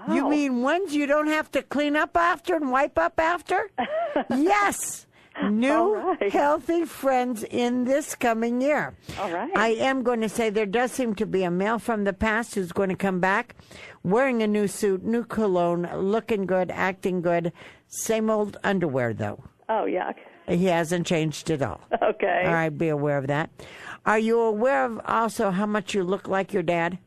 Wow. You mean ones you don't have to clean up after and wipe up after? Yes. New, healthy friends in this coming year. All right. I am going to say there does seem to be a male from the past who's going to come back wearing a new suit, new cologne, looking good, acting good. Same old underwear, though. Oh, yuck. He hasn't changed at all. Okay. All right, be aware of that. Are you aware of also how much you look like your dad?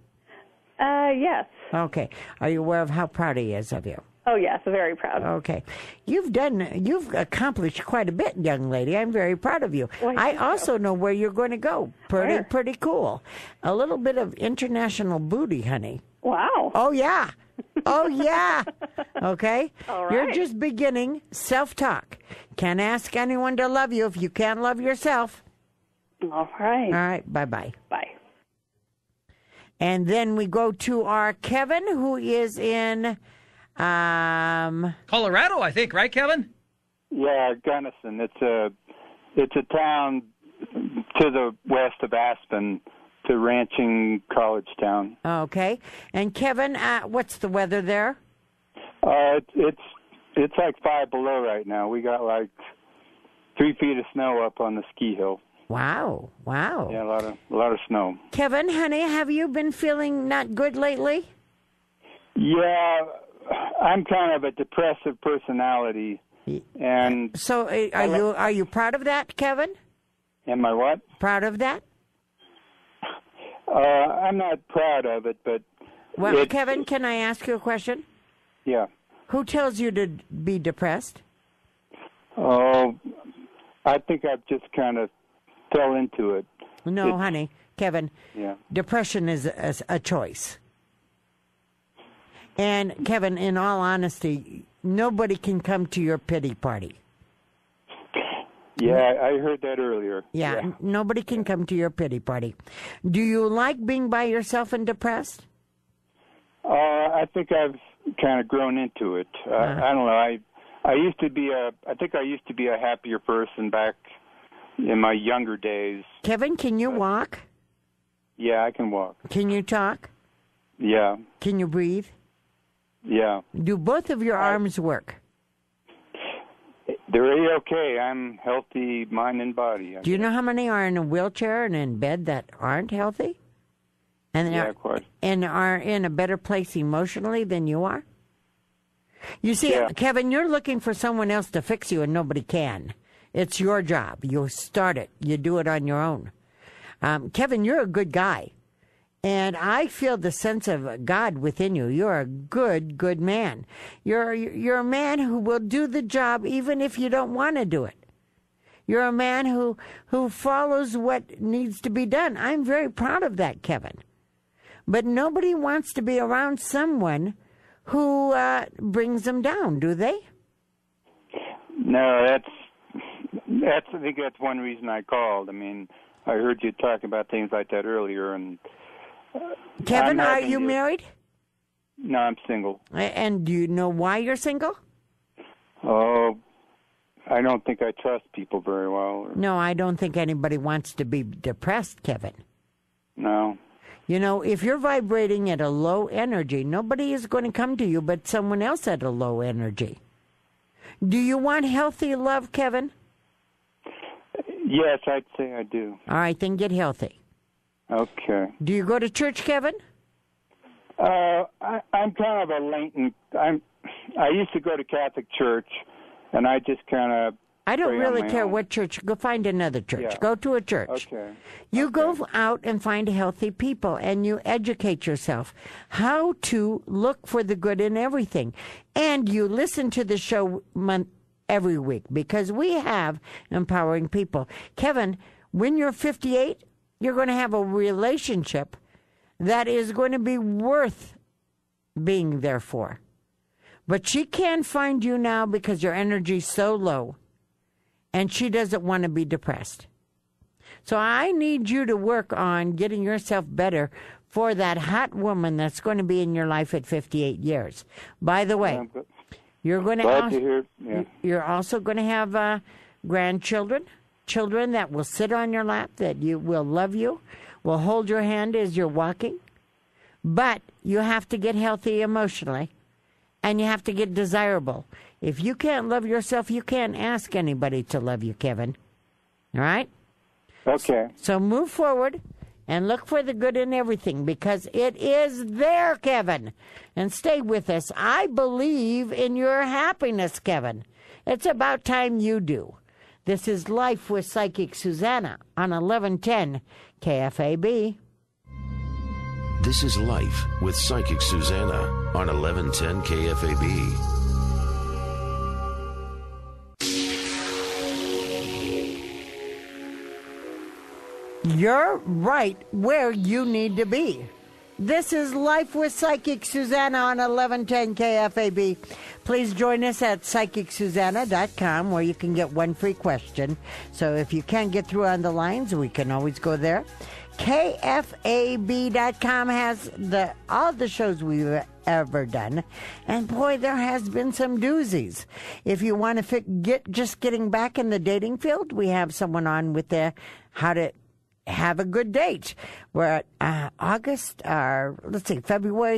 Yes. Okay. Are you aware of how proud he is of you? Oh, yes, very proud. Okay. You've accomplished quite a bit, young lady. I'm very proud of you. Well, I also know where you're going to go. Pretty cool. A little bit of international booty, honey. Wow. Oh, yeah. Oh, yeah. Okay? All right. You're just beginning self-talk. Can't ask anyone to love you if you can't love yourself. All right. All right. Bye-bye. Bye. And then we go to our Kevin, who is in... Colorado, I think, right, Kevin? Yeah, Gunnison. It's a town to the west of Aspen, to ranching college town. Okay. And Kevin, what's the weather there? It's like 5 below right now. We got like 3 feet of snow up on the ski hill. Wow. Yeah, a lot of snow. Kevin, honey, have you been feeling not good lately? Yeah, I'm kind of a depressive personality, And so, are you proud of that, Kevin? Am I what? Proud of that? I'm not proud of it, but... Well, Kevin, can I ask you a question? Yeah. Who tells you to be depressed? Oh, I think I've just kind of fell into it. No, honey, Kevin. Yeah. Depression is a choice. And, Kevin, in all honesty, nobody can come to your pity party. Yeah, I heard that earlier. Yeah, nobody can come to your pity party. Do you like being by yourself and depressed? I think I've kind of grown into it. I don't know. I used to be a happier person back in my younger days. Kevin, can you walk? Yeah, I can walk. Can you talk? Yeah. Can you breathe? Yeah. Do both of your arms work? They're okay. I'm healthy, mind and body. Do you know how many are in a wheelchair and in bed that aren't healthy? And of course. And are in a better place emotionally than you are? You see, Kevin, you're looking for someone else to fix you, and nobody can. It's your job. You start it. You do it on your own. Kevin, you're a good guy. And I feel the sense of God within you. You're a good, good man. You're a man who will do the job even if you don't want to do it. You're a man who follows what needs to be done. I'm very proud of that, Kevin. But nobody wants to be around someone who brings them down, do they? No, I think that's one reason I called. I mean, I heard you talk about things like that earlier, and Kevin, are you married? No, I'm single. And do you know why you're single? Oh, I don't think I trust people very well. No, I don't think anybody wants to be depressed, Kevin. No. You know, if you're vibrating at a low energy, nobody is going to come to you but someone else at a low energy. Do you want healthy love, Kevin? Yes, I'd say I do. All right, then get healthy. Okay. Do you go to church, Kevin? I'm kind of a Lenten. I used to go to Catholic church, and I just kind of. I don't really care what church. Go find another church. Yeah. Go to a church. Okay. You go out and find healthy people, and you educate yourself how to look for the good in everything. And you listen to the show every week because we have empowering people. Kevin, when you're 58, you're going to have a relationship that is going to be worth being there for. But she can't find you now because your energy's so low. And she doesn't want to be depressed. So I need you to work on getting yourself better for that hot woman that's going to be in your life at 58 years. By the way, you're going to you're also going to have grandchildren, children that will sit on your lap, that you will love you, will hold your hand as you're walking. But you have to get healthy emotionally, and you have to get desirable. If you can't love yourself, you can't ask anybody to love you, Kevin. All right? Okay. So move forward and look for the good in everything because it is there, Kevin. And stay with us. I believe in your happiness, Kevin. It's about time you do. This is Life with Psychic Suzanna on 1110 KFAB. This is Life with Psychic Suzanna on 1110 KFAB. You're right where you need to be. This is Life with Psychic Suzanna on 1110 KFAB. Please join us at PsychicSusanna.com where you can get one free question. So if you can't get through on the lines, we can always go there. KFAB.com has all the shows we've ever done. And boy, there has been some doozies. If you want to getting back in the dating field, we have someone on with how to have a good date. We're at February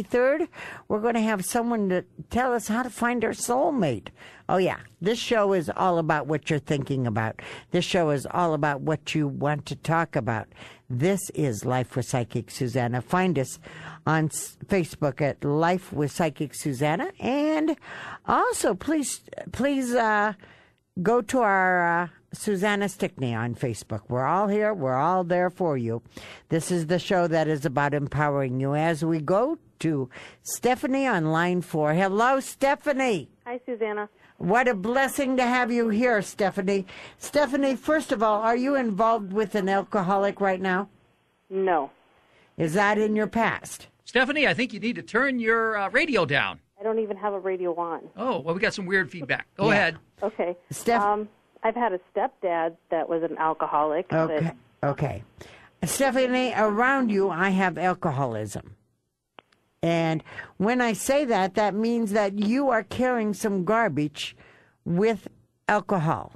3rd. We're going to have someone to tell us how to find our soulmate. Oh, yeah. This show is all about what you're thinking about. This show is all about what you want to talk about. This is Life with Psychic Suzanna. Find us on Facebook at Life with Psychic Suzanna. And also, please go to our Suzanna Stickney on Facebook. We're all here. We're all there for you. This is the show that is about empowering you. As we go to Stephanie on line 4. Hello, Stephanie. Hi, Suzanna. What a blessing to have you here, Stephanie. Stephanie, first of all, are you involved with an alcoholic right now? No. Is that in your past? Stephanie, I think you need to turn your radio down. I don't even have a radio on. Oh, well, we got some weird feedback. Go ahead. Okay. I've had a stepdad that was an alcoholic. Okay. Stephanie, around you, I have alcoholism. And when I say that, that means that you are carrying some garbage with alcohol.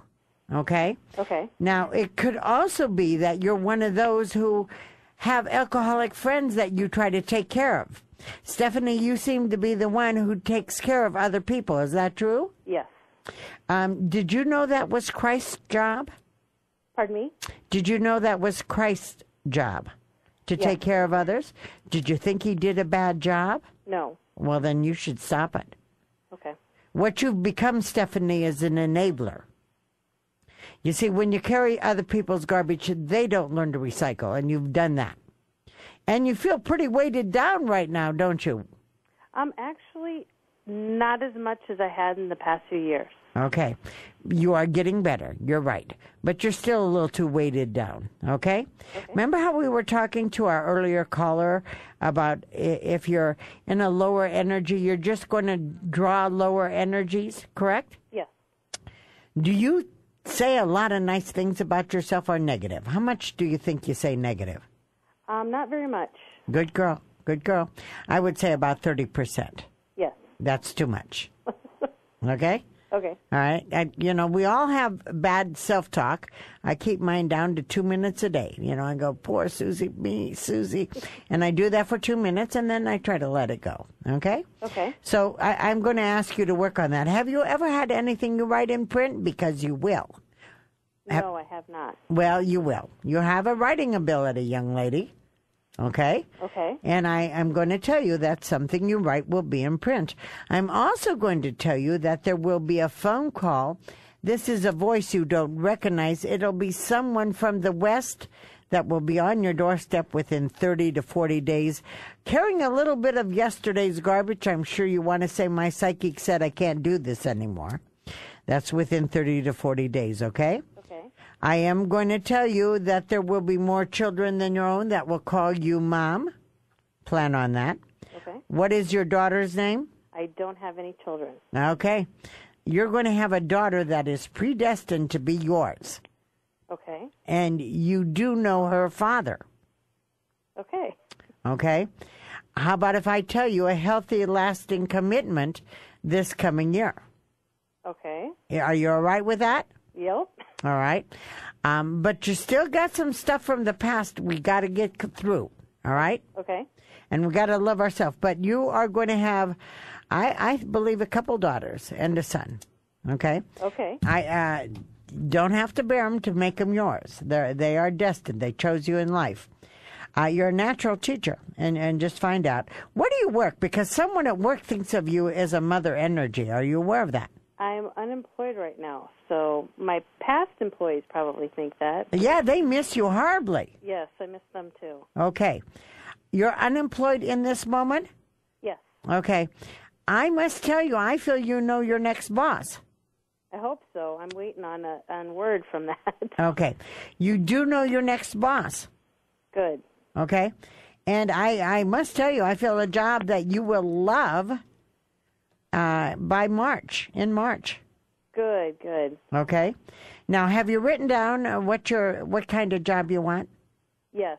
Okay? Okay. Now, it could also be that you're one of those who have alcoholic friends that you try to take care of. Stephanie, you seem to be the one who takes care of other people. Is that true? Yes. Did you know that was Christ's job? Pardon me? Did you know that was Christ's job? To take care of others? Did you think he did a bad job? No. Well, then you should stop it. Okay. What you've become, Stephanie, is an enabler. You see, when you carry other people's garbage, they don't learn to recycle, and you've done that. And you feel pretty weighted down right now, don't you? Actually, not as much as I had in the past few years. Okay. You are getting better. You're right. But you're still a little too weighted down. Okay? Remember how we were talking to our earlier caller about if you're in a lower energy, you're just going to draw lower energies, correct? Yes. Do you say a lot of nice things about yourself or negative? How much do you think you say negative? Not very much. Good girl. Good girl. I would say about 30%. Yes. That's too much. Okay? Okay. All right. We all have bad self-talk. I keep mine down to 2 minutes a day. I go, poor Susie, me, Susie. And I do that for 2 minutes, and then I try to let it go. Okay? Okay. So I'm going to ask you to work on that. Have you ever had anything you write in print? Because you will. No, I have not. Well, you will. You have a writing ability, young lady. Okay? Okay. And I'm going to tell you that something you write will be in print. I'm also going to tell you that there will be a phone call. This is a voice you don't recognize. It'll be someone from the West that will be on your doorstep within 30 to 40 days, carrying a little bit of yesterday's garbage. I'm sure you want to say, my psychic said I can't do this anymore. That's within 30 to 40 days, okay? I am going to tell you that there will be more children than your own that will call you Mom. Plan on that. Okay. What is your daughter's name? I don't have any children. Okay. You're going to have a daughter that is predestined to be yours. Okay. And you do know her father. Okay. Okay. How about if I tell you a healthy, lasting commitment this coming year? Okay. Are you all right with that? Yep. All right. But you still got some stuff from the past we got to get through. All right? Okay. And we got to love ourselves. But you are going to have, I believe, a couple daughters and a son. Okay? Okay. I don't have to bear them to make them yours. They are destined. They chose you in life. You're a natural teacher. And just find out. Where do you work? Because someone at work thinks of you as a mother energy. Are you aware of that? I'm unemployed right now, so my past employees probably think that. Yeah, they miss you horribly. Yes, I miss them too. Okay. You're unemployed in this moment? Yes. Okay. I must tell you, I feel you know your next boss. I hope so. I'm waiting on word from that. Okay. You do know your next boss. Good. Okay. And I must tell you, I feel a job that you will love by March, in March. Good. Okay. Now, have you written down what kind of job you want? Yes.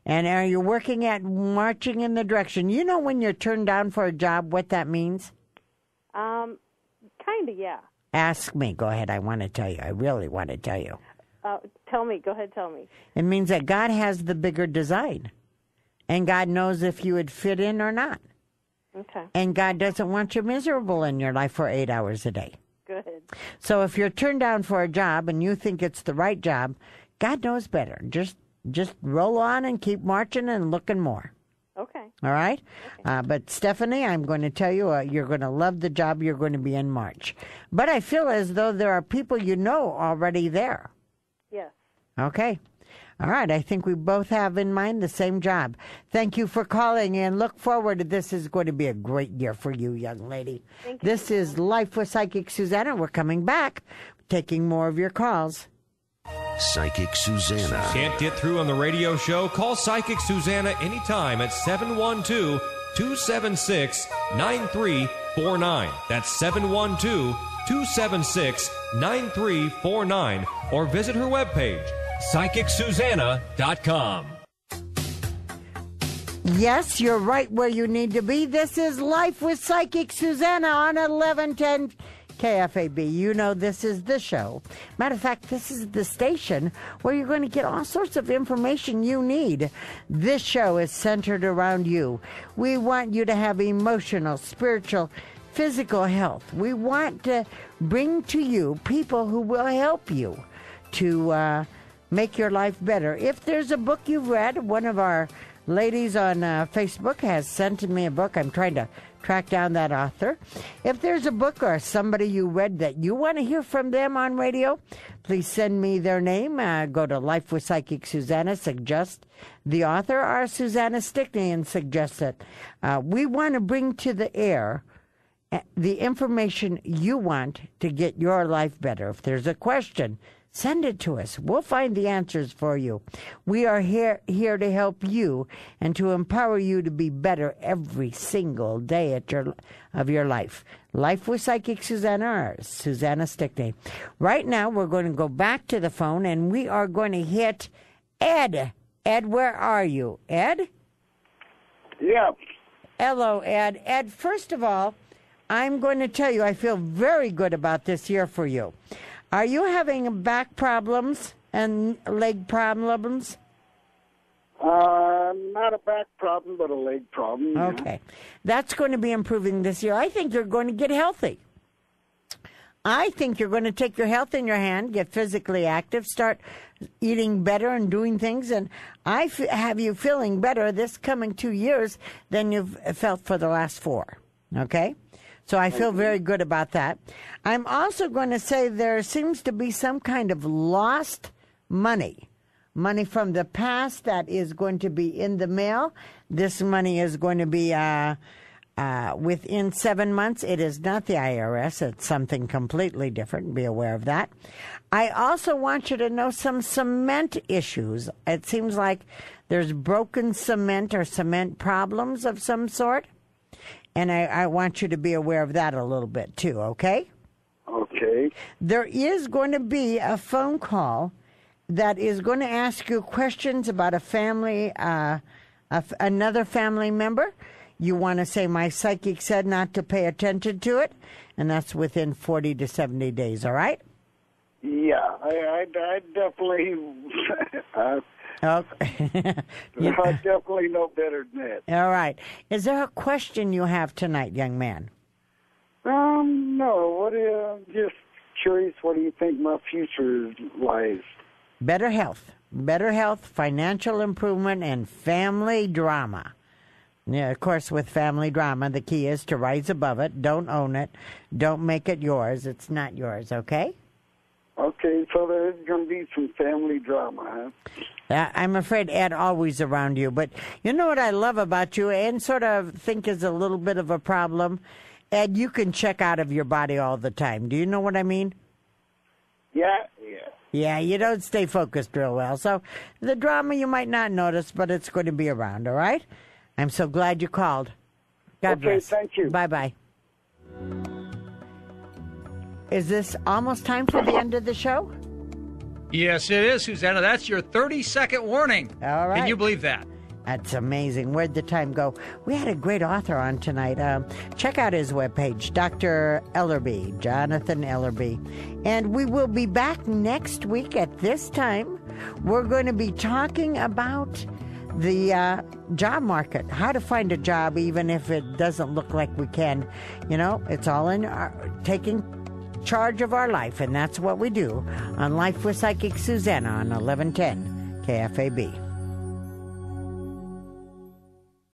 And are you working at marching in the direction? You know when you're turned down for a job, what that means? Kind of, yeah. Ask me. Go ahead. I want to tell you. I really want to tell you. Tell me. Go ahead, tell me. It means that God has the bigger design. And God knows if you would fit in or not. Okay. And God doesn't want you miserable in your life for 8 hours a day. Good. So if you're turned down for a job and you think it's the right job, God knows better. Just Just roll on and keep marching and looking more. Okay. All right? Okay. But, Stephanie, I'm going to tell you, you're going to love the job you're going to be in March. But I feel as though there are people you know already there. Yes. Okay. All right. I think we both have in mind the same job. Thank you for calling, and look forward to this. Is going to be a great year for you, young lady. Thank you. This is Life with Psychic Suzanna. We're coming back, taking more of your calls. Psychic Suzanna. Can't get through on the radio show? Call Psychic Suzanna anytime at 712-276-9349. That's 712-276-9349. Or visit her webpage, PsychicSusanna.com. Yes, you're right where you need to be. This is Life with Psychic Suzanna on 1110 KFAB. You know this is the show. Matter of fact, this is the station where you're going to get all sorts of information you need. This show is centered around you. We want you to have emotional, spiritual, physical health. We want to bring to you people who will help you to make your life better. If there's a book you've read, one of our ladies on Facebook has sent me a book. I'm trying to track down that author. If there's a book or somebody you read that you want to hear from them on radio, please send me their name. Go to Life with Psychic Suzanna, suggest the author, or Suzanna Stickney, and suggest it. We want to bring to the air the information you want to get your life better. If there's a question, send it to us. We'll find the answers for you. We are here to help you and to empower you to be better every single day of your life. Life with Psychic Suzanna or Suzanna Stickney. Right now, we're going to go back to the phone, and we are going to hit Ed. Ed, where are you? Ed? Yeah. Hello, Ed. Ed, first of all, I'm going to tell you I feel very good about this year for you. Are you having back problems and leg problems? Not a back problem, but a leg problem. Okay. That's going to be improving this year. I think you're going to get healthy. I think you're going to take your health in your hand, get physically active, start eating better and doing things. And I have you feeling better this coming 2 years than you've felt for the last 4. Okay? So I feel very good about that. I'm also going to say there seems to be some kind of lost money from the past that is going to be in the mail. This money is going to be within 7 months. It is not the IRS. It's something completely different. Be aware of that. I also want you to know some cement issues. It seems like there's broken cement or cement problems of some sort. And I want you to be aware of that a little bit, too, okay? Okay. There is going to be a phone call that is going to ask you questions about a family, another family member. You want to say, my psychic said not to pay attention to it, and that's within 40 to 70 days, all right? Yeah, I definitely... Okay. Yeah. I definitely know better than that. All right. Is there a question you have tonight, young man? No. Just curious, what do you think my future lies? Better health, financial improvement, and family drama. Yeah, of course, with family drama, the key is to rise above it. Don't own it. Don't make it yours. It's not yours, okay? Okay, so there's going to be some family drama, huh? I'm afraid Ed always around you, but you know what I love about you and sort of think is a little bit of a problem? Ed, you can check out of your body all the time. Do you know what I mean? Yeah. Yeah, you don't stay focused real well. So the drama you might not notice, but it's going to be around, all right? I'm so glad you called. God bless. Okay, thank you. Bye-bye. Is this almost time for the end of the show? Yes, it is, Susanna. That's your 30-second warning. All right. Can you believe that? That's amazing. Where'd the time go? We had a great author on tonight. Check out his webpage, Dr. Ellerby, Johnathon Ellerby. And we will be back next week at this time. We're going to be talking about the job market, how to find a job even if it doesn't look like we can. You know, it's all in taking charge of our life, and that's what we do on Life with Psychic Suzanna on 1110 KFAB.